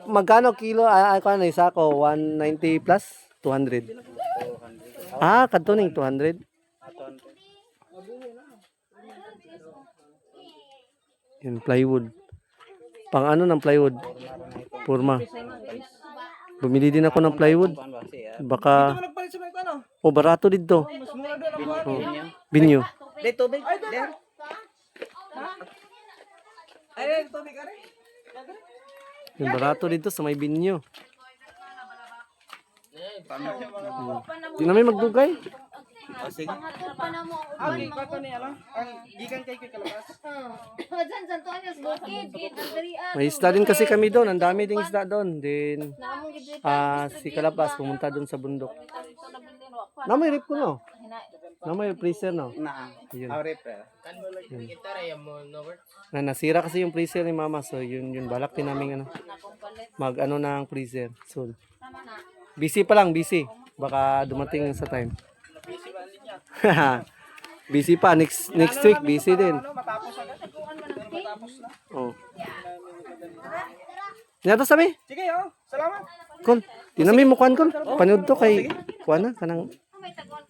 Magkano kilo? Ano isa ko 190 plus 200. Kadto ning 200. Yung plywood. Pang ano ng plywood? Purma. Bumili din ako ng plywood. Baka Ano nagpalit sa mga ano? barato dito. Mas mura doon ang buwan. Binyo. Day tubig. Ay, doon. Ay, tubig ka rin. Yung barato dito sa may binyo. Di namin magdugay. Pangatlo pa na mo. Okay, kwato ni ano? Ang gikan kay kalabas. Diyan sa Antonio's Bukid. Andrea. May isda din kasi kami doon. Ang dami ding isda doon. Then, Namong gid si Kalabas pumunta doon sa bundok. Namoy rip ko no? Namoy freezer no? Na. Ayun. Aurip. Kita rin mo, no work. Nasira kasi yung freezer ni Mama. So, yun balak din namin ng freezer soon. Busy pa lang, busy. Baka dumating sa time. Busy pa. Next week, busy din. Ano, matapos agad. Matapos na. Oh. Nyato sabi? Sige, salamat. Kon, tinami mo kuan kon. Panood to kay kuan na kanang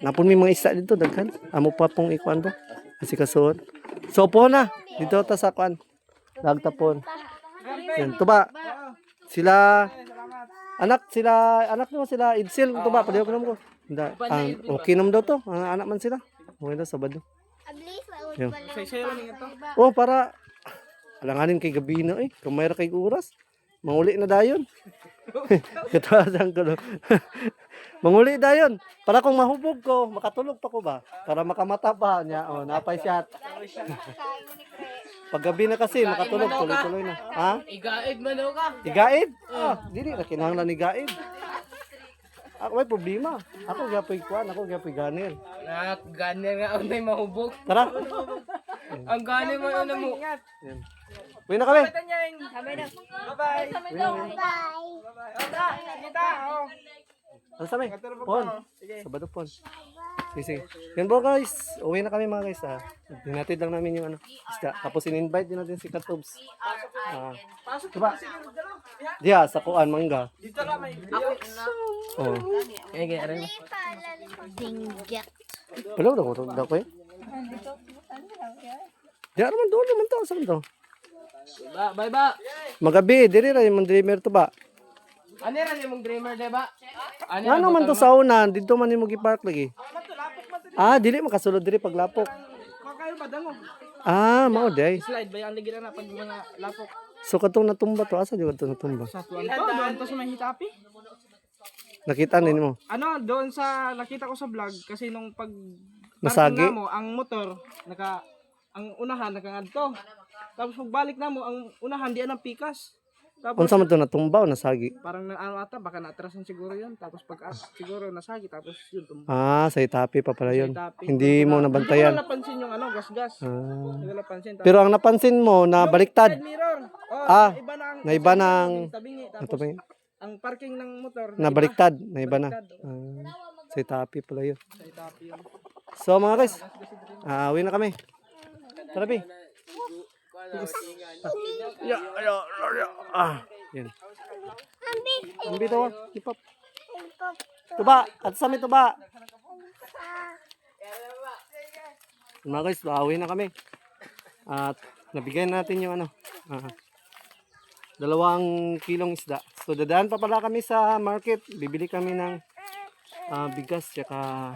napon mi mga isa dito daghan. Amo pa pong ikuan to. Kasi kasuot. So po na dito ta sa kuan. Dagtapon. Yan to ba? Sila anak nimo sila Idsil to ba paliw ko namo ko. Okay nam daw to. Ang anak man sila. Okay daw Sabado. Yan. Say-sayo lang ito. Oh, para alanganin kay gabi na kamay ra kay oras. Manguli na dayon. Katawasan ko. Manguli dayon. Para kung mahubog ko, makatulog pa ko ba? Para makamata pa niya. Oh, napay shot. Pag gabi na kasi, makatulog. Tuloy-tuloy na. Ha? Igaid man daw ka. Igaid? Dili na kinahanglan ni gaid. Ako may problema. Ako gapoy kuan, ako gapoy ganir. Ganir nga ako na mahubog. Tara. Ang ganir mo na mo. Yan. Uwi na kami. Bye-bye. Kita. Ano sa amin? Pon. Sabado pon. Sige. Yan po guys. Uwi na kami mga guys. Dinatid lang namin yung isda. Tapos in-invite din natin si Katubs. Diba? Diya, sa kuan, mangga. Dito lang may Oh. Dinggyak. Wala na ko daw ko eh. Diya naman doon naman to. Saan to? Bye ba. Magabi. Diri ra yung dreamer to ba? Ano rin yung dreamer, diba? Nga naman to sa unan. Dito man yung mag-park lagi. Dili makasulod diri pag lapok. Kakayo madango. Mao day. Slide ba yung ligid na pag mga lapok. So katong natumba to. Asa di to natumba? Sa tuwan to, doon to sa may hitapi. Nakita din mo. Ano, doon sa nakita ko sa vlog kasi nung pag Nasagi? parking na mo, ang motor ang unahan nakangadto. Tapos pagbalik na mo, ang unahan di ang pikas. Tapos, Unsa man to natumba o nasagi? parang ano ata, baka naatrasan siguro yun. Tapos pag siguro nasagi, tapos yun, tumba. Ah, sa itapi pa pala yun. Sa itapi. Hindi mo Hindi ko nabantayan. na napansin yung ano, gas-gas. Ah. Hindi ko napansin. Tapos, Pero ang napansin mo na yung baliktad. side mirror. Oh, Ah, iba na ang naiba na ang tabingi. Tapos, ito ba yun? ang parking ng motor, Na baliktad, na iba na. Baliktad, Sa itapi pala yun. sa itapi yun. So mga guys, uwi na kami. Tara, Pi. Yan. Ambi daw, hip-hop. Tuba, at sa may tuba. Mga guys, uwi na kami. At nabigay natin yung ano, 2 kilong isda. So dadaan pa pala kami sa market. Bibili kami ng bigas tsaka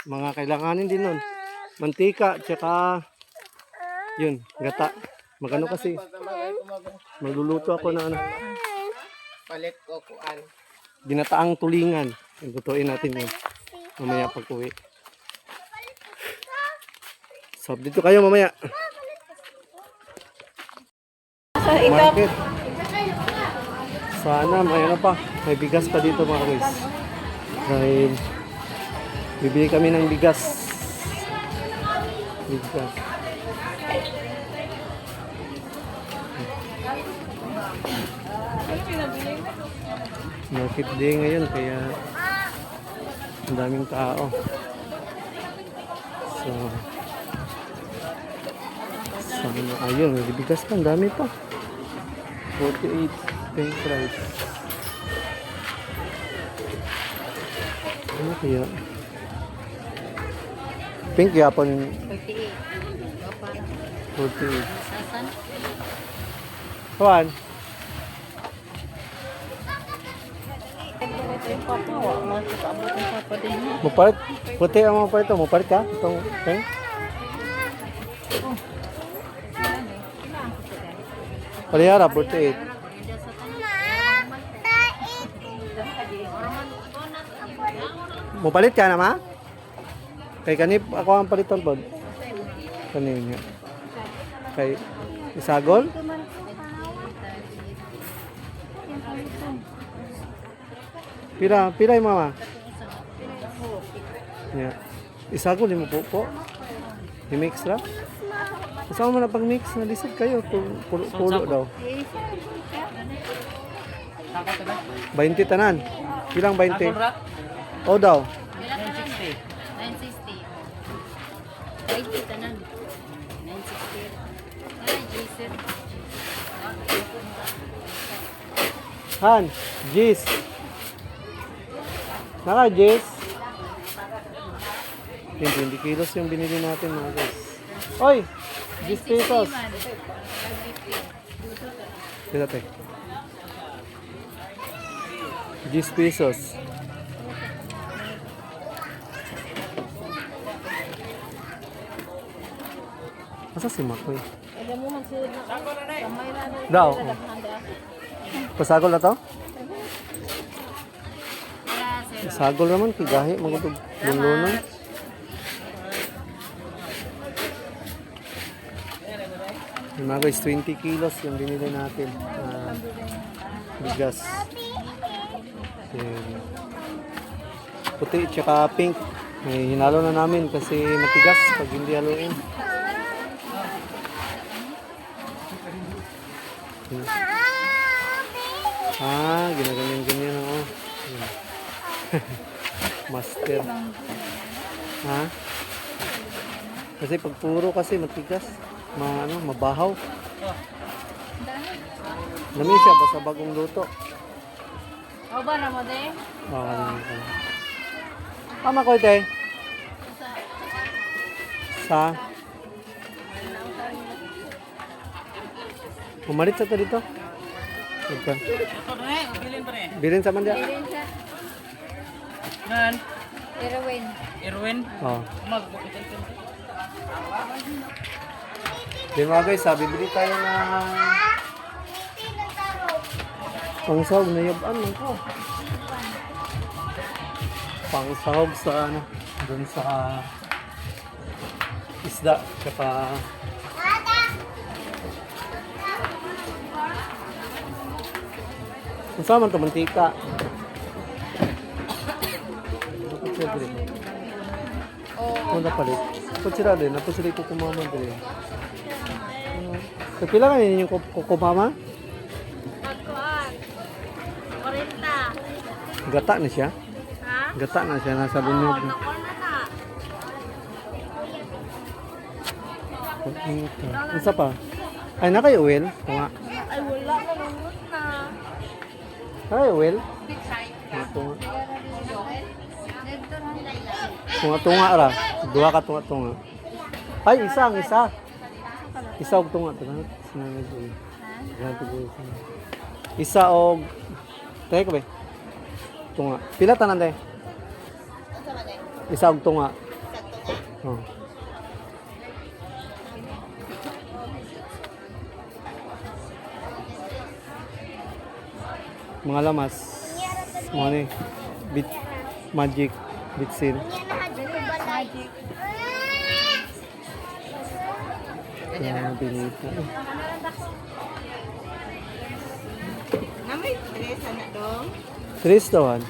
mga kailanganin din nun. Mantika tsaka yun, gata. Magano kasi magluluto ako ng ano, Palit ko kuan. ginataang tulingan. Lutuin natin yun mamaya pag uwi. So dito kayo mamaya. Market. Sana may ano pa, may bigas pa dito mga guys. Dahil bibili kami ng bigas. Bigas. Market day ngayon kaya ang daming tao. So sana ayun, may bigas pa, ang dami pa. 48 pink rice. Ano kaya? Pink yapon 48. Kawan? Mupalit? Puti ang mga palito. Mupalit ka? Itong pink? Palihara, 48. Mupalit ka na ma? Kay kanip ako ang paliton po. Kanina. Kay isagol? Pila yung mama? Yeah. Isagol mo po. I-mix ra? Kasama mo na pag mix, nalisod kayo. Pulo daw. 20 tanan. Pilang 20? O daw. 960. 20 tanan. 960. Ay, Jason. Han, Jis. Naka, Jis. 20 kilos yung binili natin mga guys. Oy! 10 pesos. Kaya te. 10 pesos. Asa si Makoy? Daw. Pasagol na to? Pasagol naman, kigahi, magutog lunlunan. Yung mga guys, 20 kilos yung binili natin. Bigas. Puti tsaka pink. May hinalo na namin kasi matigas pag hindi haluin. Ginaganyan-ganyan ako. Master. Ha? Kasi pag puro kasi matigas. Mabahaw. Lami siya basta bagong luto. O ba na mo, de? Tama ko ite. Sa Umalit sa to dito. Ito. Bilin sa mandya. Nan, Erwin. Erwin. Oh. Di mga guys, bibili tayo ng pangsahog na yaban lang ko. Pangsahog sa dun sa isda, tsaka Unsa man to mantika? Siyempre. Oh, napalit. Kutsira din, napusili ko kumama din. Kapila ka ninyo kumama? Pagkuhan. 40. Gata na siya? Ha? Gata na siya, nasa bunyog. Nakuha na na. Isa pa? Ay, na kayo, Will? Tunga. Ay, wala na langot na. Ay, Will? Tunga. Tunga ra. Dua ka tunga. Ay, isa. Isa og tunga. Isa og... Tayo ka ba? Tunga. Pila tanan tayo? Isa og tunga. Oh. Mga lamas. Mga ni. Bit magic. Bitsin. Binita. Namay tres na dong. Tres dawan.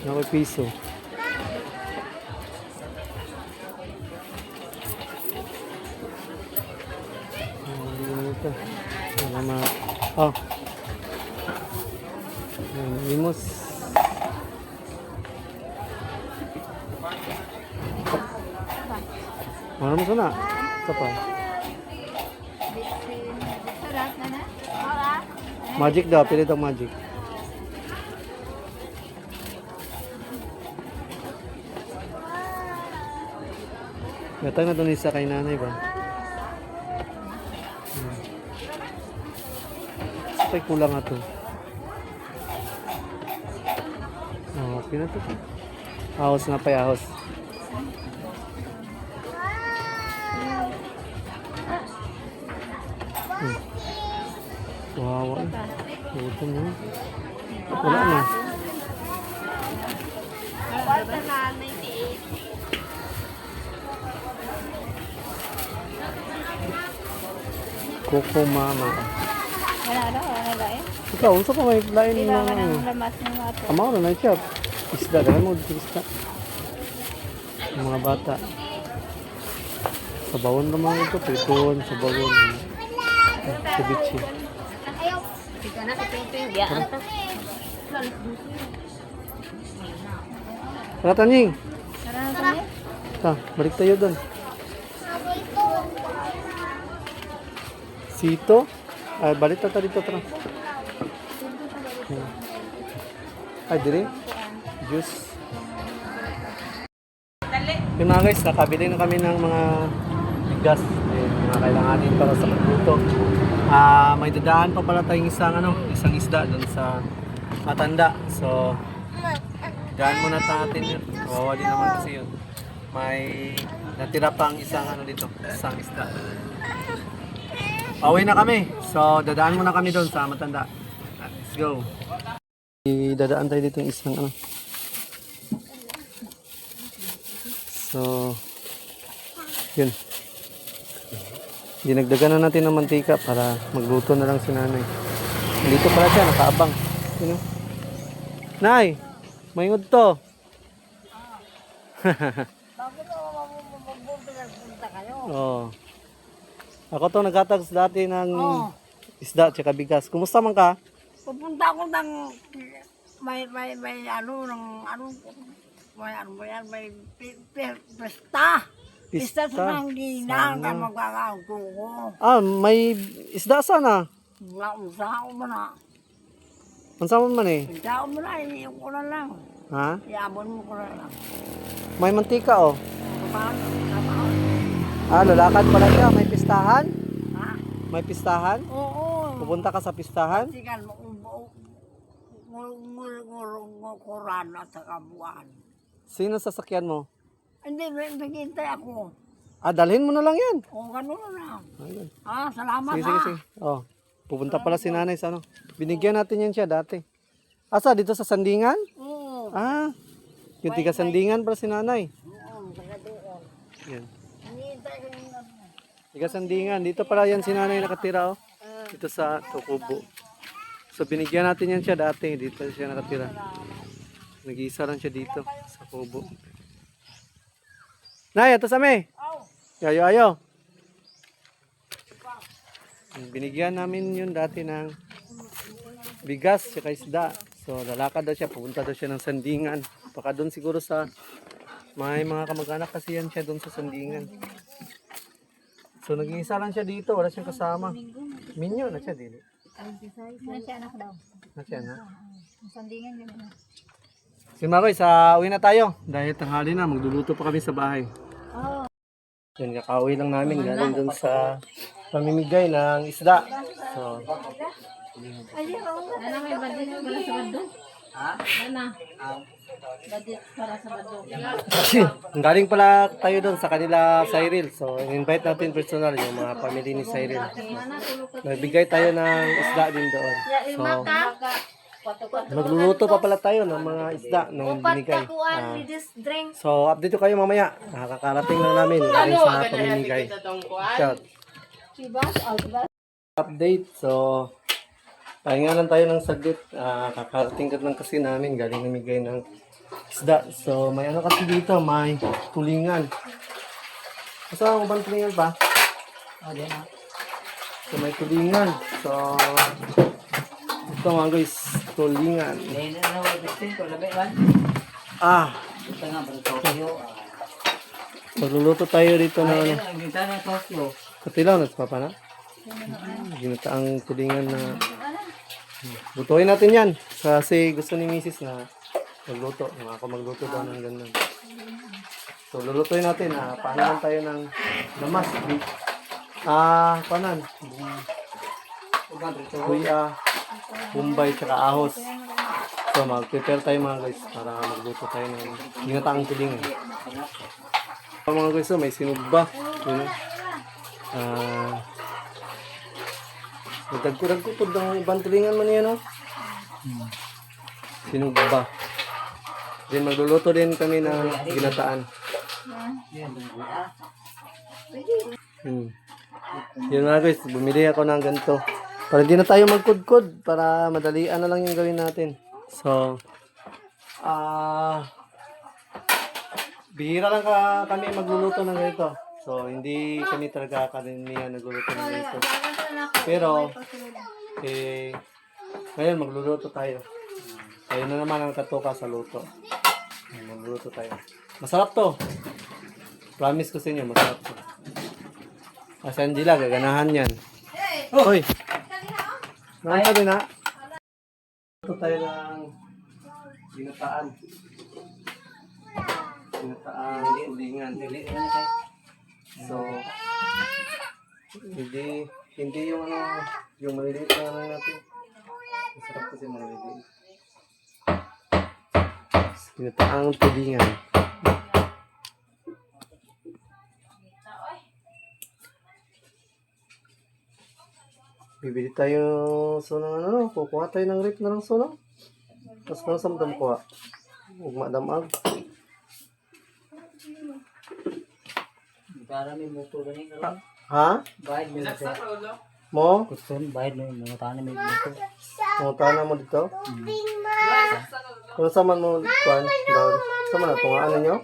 Nakoy piso. Binita. Salamat. Oh. Limos. Ano mo sana? Ito pa. Sarap na na. Magic daw. Pili itong magic. Gatang na ito ni isa kay nanay ba? Ay, kulang nga ito. Oh, okay na ito. Ahos na pa, ahos. Wow, gutom na. Wala na. Kwarta na, 98. Coco Mama. Wala eh. Ikaw, unsa pa may lain Diba na ka ano? ng lamas ng mga to. Amaw na siya. Isda, dahil mo dito isda. Ang mga bata. Sa bawon naman ito, prituon, sa bawon. Ceviche. Ika na sa ping-ping. Diyan ta. Tara, Tanying. Tara na kami. Ta, balik tayo doon. Sito? Ay, balik tayo dito, tara. Ay, dire? Juice. Yung mga guys, nakabili na kami ng mga bigas. Mga kailanganin para sa pagluto. May dadaan pa pala tayong isang isda doon sa Matanda. So, daan muna natin yun. Kawawa din naman kasi yun. May natira pang isang dito, isang isda. Pauwi na kami. So, dadaan muna kami doon sa Matanda. Let's go. Dadaan tayo dito yung isang So, yun. Dinagdagan na natin ng mantika para magluto na lang si nanay. Dito pala siya, nakaabang. Yun, Nay, maingod to. Oh. Ako to naghatag dati ng isda at bigas. Kumusta man ka? Pupunta ako ng may pesta. Pesta sa Pangilinan ka magkakauto ko. May isda sana. Usaha ko mo na. Ansa man eh? Usaha mo na, iyon ko na lang. Ha? Iabon mo ko na lang. May mantika oh. Kapag, Lalakad pala siya. May pistahan? ha? May pistahan? Oo. Pupunta ka sa pistahan? Sigan mo, kuran at saka buwan. Sino sasakyan mo? Hindi, naghihintay ako. Dalhin mo na lang yan. O, ganun na lang. Ayun. Salamat Sige, sige, sige. Oh, pupunta pala si nanay sa Binigyan natin yan siya dati. Asa, dito sa Sandingan? Oo. Yung tiga Sandingan pala si nanay. Oo, taga doon. Yan. Hinihintay ko yung Tiga Sandingan. Dito pala yan si nanay nakatira oh. Dito sa Tukubo. So binigyan natin yan siya dati. Dito siya nakatira. Nag-iisa lang siya dito sa kubo. Nay, ito sa me. Ayo. Binigyan namin yun dati ng bigas siya isda. So lalakad daw siya, pupunta daw siya ng Sandingan. Baka doon siguro sa may mga kamag-anak kasi yan siya doon sa Sandingan. So nag-iisa lang siya dito, wala siyang kasama. Minyo na siya dito. Nasa anak daw. Na siya na. Sandingan yun. Si Maroy, sa uwi na tayo. Dahil tanghali na, magluluto pa kami sa bahay. Yan, kakauwi lang namin galing doon sa pamimigay ng isda. So, Ano may budget para sa bando? Ha? Ano? Budget para sa bando. galing pala tayo doon sa kanila Cyril. So, invite natin personal yung mga family ni Cyril. Nagbigay tayo ng isda din doon. So, magluluto pa pala tayo ng mga isda na binigay. So, update ko kayo mamaya. Nakakarating lang namin galing sa pamimigay. Shout. Update. So, pahinga lang tayo ng saglit. Kakarating ka lang kasi namin galing namigay ng isda. So, may ano kasi dito, may tulingan. Kasama mo ba ang tulingan pa? So, may tulingan. So, ito mga guys, tulingan. Magluluto tayo dito na ano. Katilaw na sa papa na. Ginataang tulingan na. Lutuin natin yan. Kasi gusto ni Mrs. na magluto. Ako magluto daw ng ganun. So lulutuin natin. Paano lang tayo ng lamas. Panan. Buya. Bumbay tsaka ahos. So mag-prepare tayo mga guys para magluto tayo ng ginataang tulingan. Mga guys, may sinugba. Dagko po ng ibang tulingan man yan, no? Sinugba. Then magluluto din kami ng ginataan. Yun mga guys, bumili ako ng ganito. Para hindi na tayo magkudkod, para madalian na lang yung gawin natin. So, bihira lang kami magluluto ng ganito. So, hindi kami talaga karamihan nagluluto ng ganito. Pero, ngayon magluluto tayo. Ayun na naman ang katuka sa luto. Magluluto tayo. Masarap to. Promise ko sa inyo, masarap to. Kasi Angela, gaganahan yan. Hoy! Naman ka din ha? Ito tayo ng ginataan. Ginataan tulingan. So, hindi yung ano, yung maliliit na ano natin. Masarap kasi maliliit. Ginataang tulingan. Bibili tayo so ng ano, kukuha tayo ng rip na lang so no? Tapos kung saan mo kuha? Huwag madamag. Para may motor ganing Ha? bayad mo dito. Mo? Kuston bayad mo mga tanan may motor. Pumunta na mo dito? Kung saan man mo kuhan? Saan man na tungaan ninyo?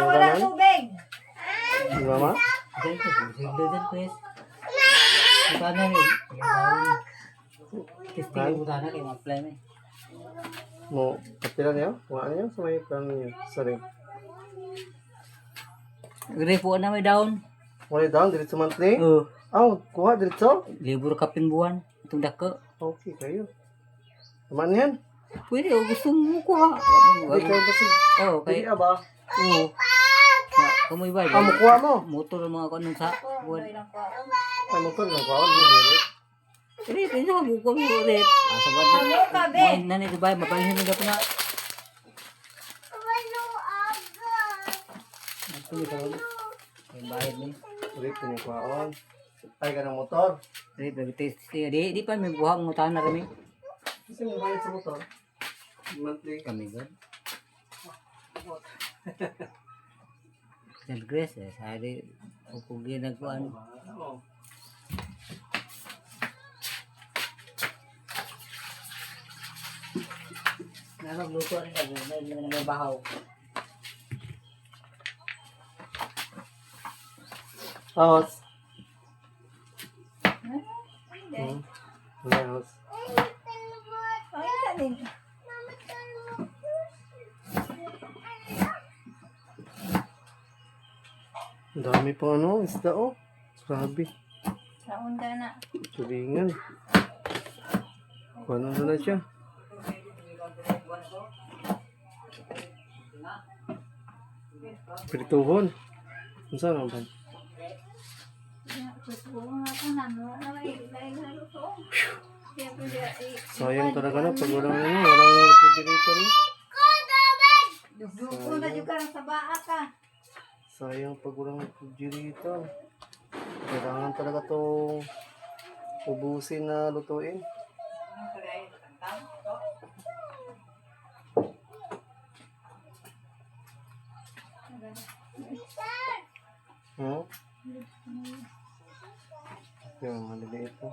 Wala tubig. Di mama? Sigdadan pues. Tanan ni. Testing mo tanan kay apply mo. Mo, kapila niyo? Tungaan niyo? Sa may plan niyo? Sorry. Repo na may down. Wala down, diretso monthly? Oh, Kuha diretso? libur kapin buwan itong dako. Okay, kayo. Naman yan? Pwede o gusto mo kuha. Hindi kayo kasi. Oh, kay Hindi ba? oo. Kamoy ba? Makuha mo? Motor mga kanong sa buwan. Ay, motor lang kuha. Hindi. Red, ini sa buko mo red. Sa buwan. May nani ba mapalihin na dapat na. Ano ba? May bayad ni. Ulit, pinikuhaon. Ay, ka ng motor. Red, test. Di pa may buhang mo tanan na kami. Kasi mo bayad sa motor. Monthly. Kami ba? Del Grace eh. Sari, upugi nagpuan. Nagluto rin ako. May bahaw. House. House. Ay, kanin. Ang dami pa ano, isda oh. Grabe. Saon ka na. Tulingan. Ano na siya? Prituhon. Ano saan ang ban? Sayang talaga na pag walang ano, walang refrigerator no? Dugo na juga sa baa ka. Sayang pag walang refrigerator. Kailangan talaga itong ubusin na lutuin. Hmm? Yung maliliit po.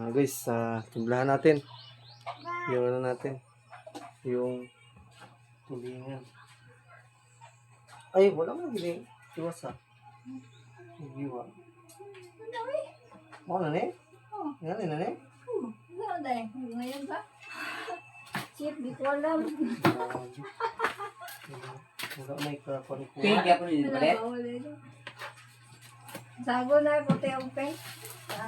Guys, timplahan natin. Yung ano natin. Yung tulingan. Ay, wala mo giling. Iwas ha. Iwa. Ano na eh? Yan na eh? Ano dahil? Ngayon ba? Chip, di ko alam. Wala may kakon ko. Kaya po nito palit. Sago na puti ang peng.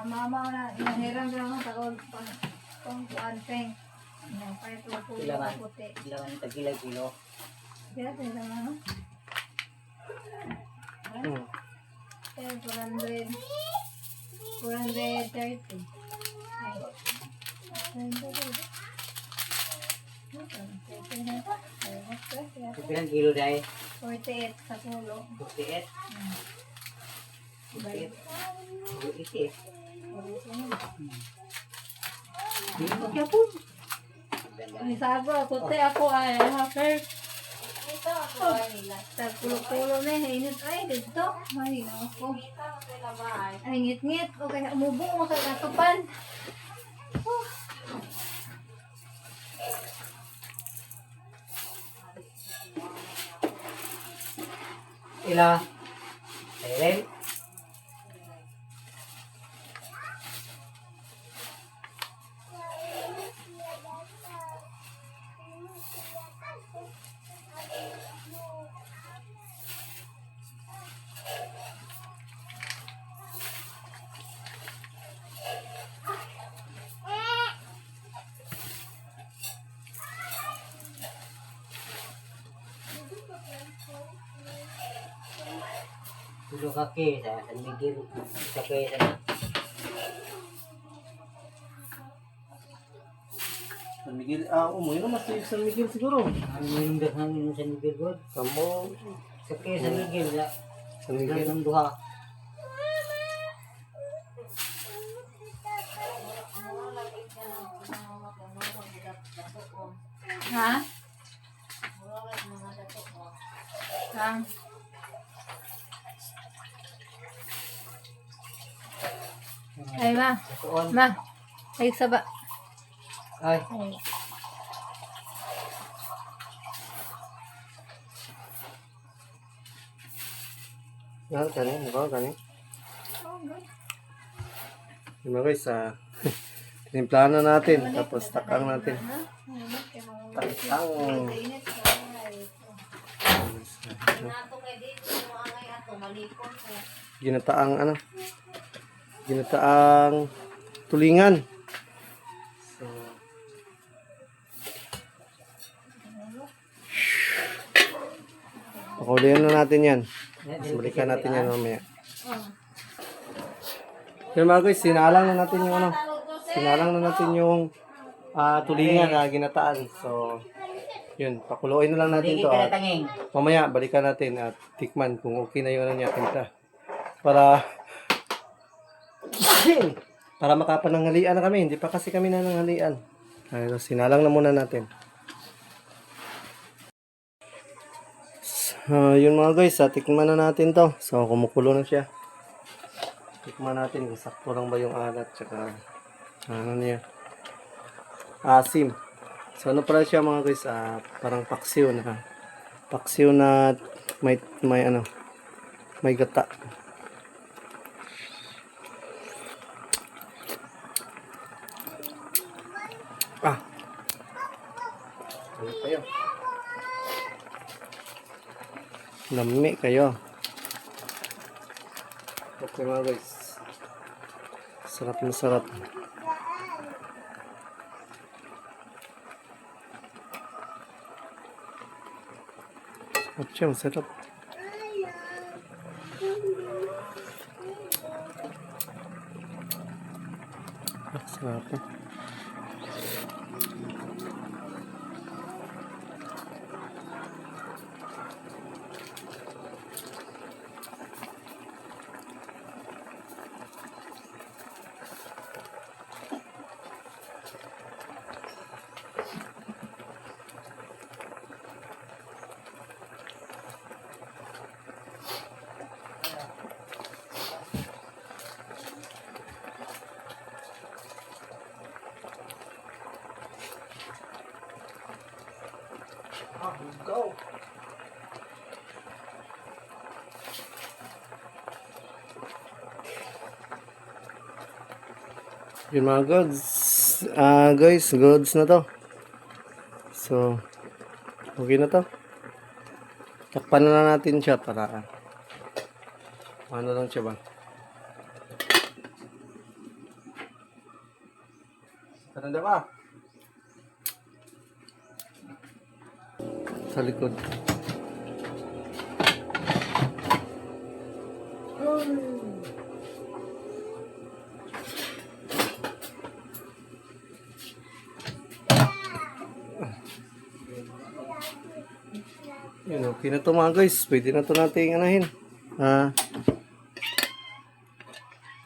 Mama na, inahiram lang ang takot pang kuan peng. Kaya ito Ilawan. puti. Ilawan tagila-kilo. Kaya ito naman. Kaya 400. 430. Ay. 430. Ilang kilo dahil? 48 sa pulo. 48. Balik. 48. Hindi mo kaya po. May sago ako, te ako ay hacker. Ito ako ay nila. Tagpulo-pulo na hinit. Ay, dito. Ay, ako. Ay, ngit-ngit. O kaya umubong mo sa katupan. Ila. Silent. Tulo kaki sa San Miguel. Isa kayo sa San Miguel, umuwi na mas sa San Miguel siguro. ang minum dahan ng San Miguel God. Kamu, Isa kayo sa Miguel. San Miguel. Ng duha. Ha? Ha? Ay, ma. Tuon. Ma. Ay, saba. Ay. Ay. Yan, kanin, mukha kanin. Yung mga guys, tinimplahan na natin, tapos takang natin. Takang. Ginataang ano? Ginataang tulingan. So, pakulihan na natin yan. Tapos balikan natin yan mamaya. Pero mga guys, sinalang na natin yung ano. Sinalang na natin yung tulingan na ginataan. So, yun, pakuluin na lang natin Hindi to. ka At natanging. mamaya, balikan natin at tikman kung okay na yung ano niya, timpla. Para makapananghalian na kami. Hindi pa kasi kami nananghalian. Ayun, sinalang na muna natin. Yun mga guys, tikman na natin to. So, kumukulo na siya. Tikman natin kung sakto lang ba yung alat tsaka ano niya. Asim. So ano pala siya mga guys, parang paksiw na. Paksiw na may ano, may gata. Ano kayo? Lami kayo. Okay mga guys. Sarap na sarap. Sarap siya, masarap. Sarap na. Go! Yun mga gods. Guys, gods na to. So, okay na to. Takpan na lang natin siya para ano lang siya ba? Kananda ba? Sa likod. Yun, okay na to mga guys. Pwede na to natin anahin.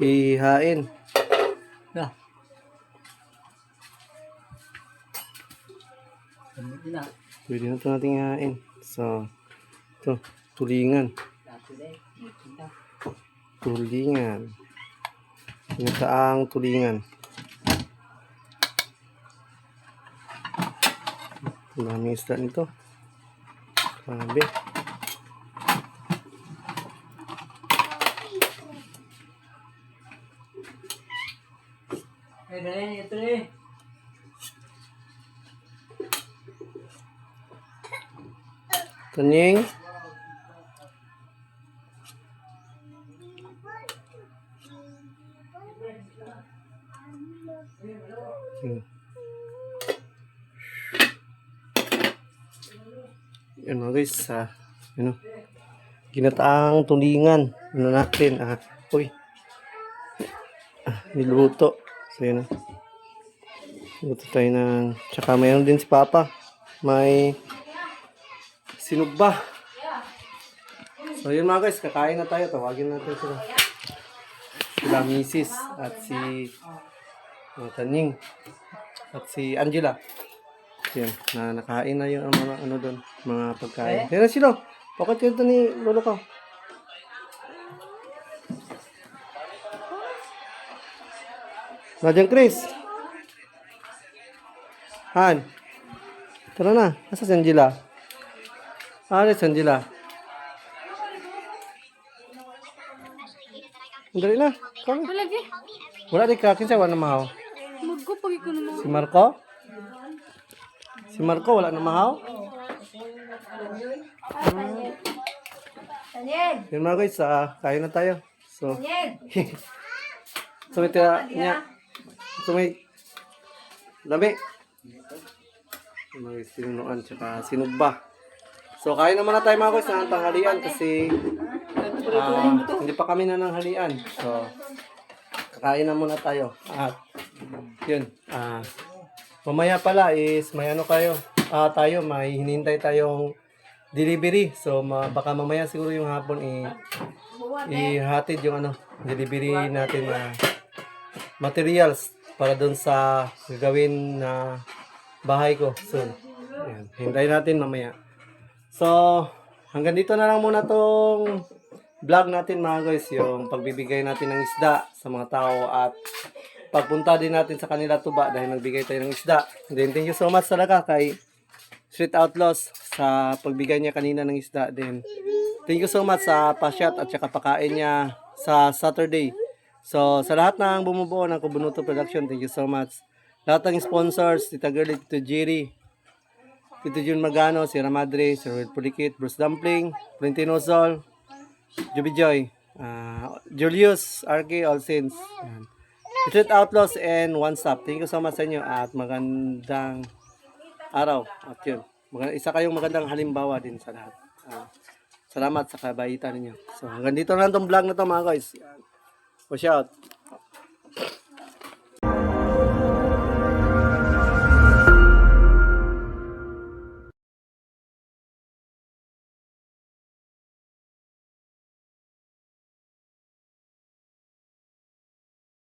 Ihain. Yeah. Pwede na ito natin ihain. So, ito, tulingan. Tulingan. Pinataang tulingan. Ang daming isda nito. Grabe. Ito eh. Tanying. Yan mga guys, ginataang tulingan. Ano natin, niluto. So yun luto tayo ng, tsaka mayroon din si Papa. May sinugba. So yun mga guys, kakain na tayo. Tawagin natin sila. Sila Mrs. at si Tanying at si Angela. Yan, nakain na yung mga ano doon, mga pagkain. Yan na sila. Bakit yun ni lolo ko? Nandiyan Chris. Han. Tara na. Nasa si Angela? Si Angela. Dali na. Kami. Wala di ka. Kinsa wala na mahaw? Si Marco? Si Marco wala na mahaw? Yun mga guys, kain na tayo. So, may tira niya. So, may dami. Mga sinunuan, tsaka sinugba. So, kain naman na tayo mga guys ng tanghalian kasi hindi pa kami nananghalian. So, kakain na muna tayo. At, yun. Mamaya pala is may ano tayo, may hinintay tayong delivery. So, baka mamaya siguro yung hapon ihatid yung delivery natin na materials para doon sa gagawin na bahay ko soon. Ayan, hintayin natin mamaya. So, hanggang dito na lang muna tong vlog natin mga guys, yung pagbibigay natin ng isda sa mga tao at pagpunta din natin sa kanila tuba dahil nagbigay tayo ng isda. Then thank you so much talaga kay Street Outlaws sa pagbigay niya kanina ng isda. Then thank you so much sa pasyat at saka pakain niya sa Saturday. So sa lahat ng bumubuo ng Kubunuto Production, thank you so much. Lahat ng sponsors, Tita Girlie, Tito Jerry, Tito Jun Magano, Sierra Madre, Sir Will Pulikit, Bruce Dumpling, Florentino Sol, Juby Joy, Julius, RK, All Saints, Street Outlaws, and One Stop. Thank you so much sa inyo at magandang araw. At yun, isa kayong magandang halimbawa din sa lahat. Salamat sa kabaitan ninyo. So hanggang dito na itong vlog na to mga guys. Push out.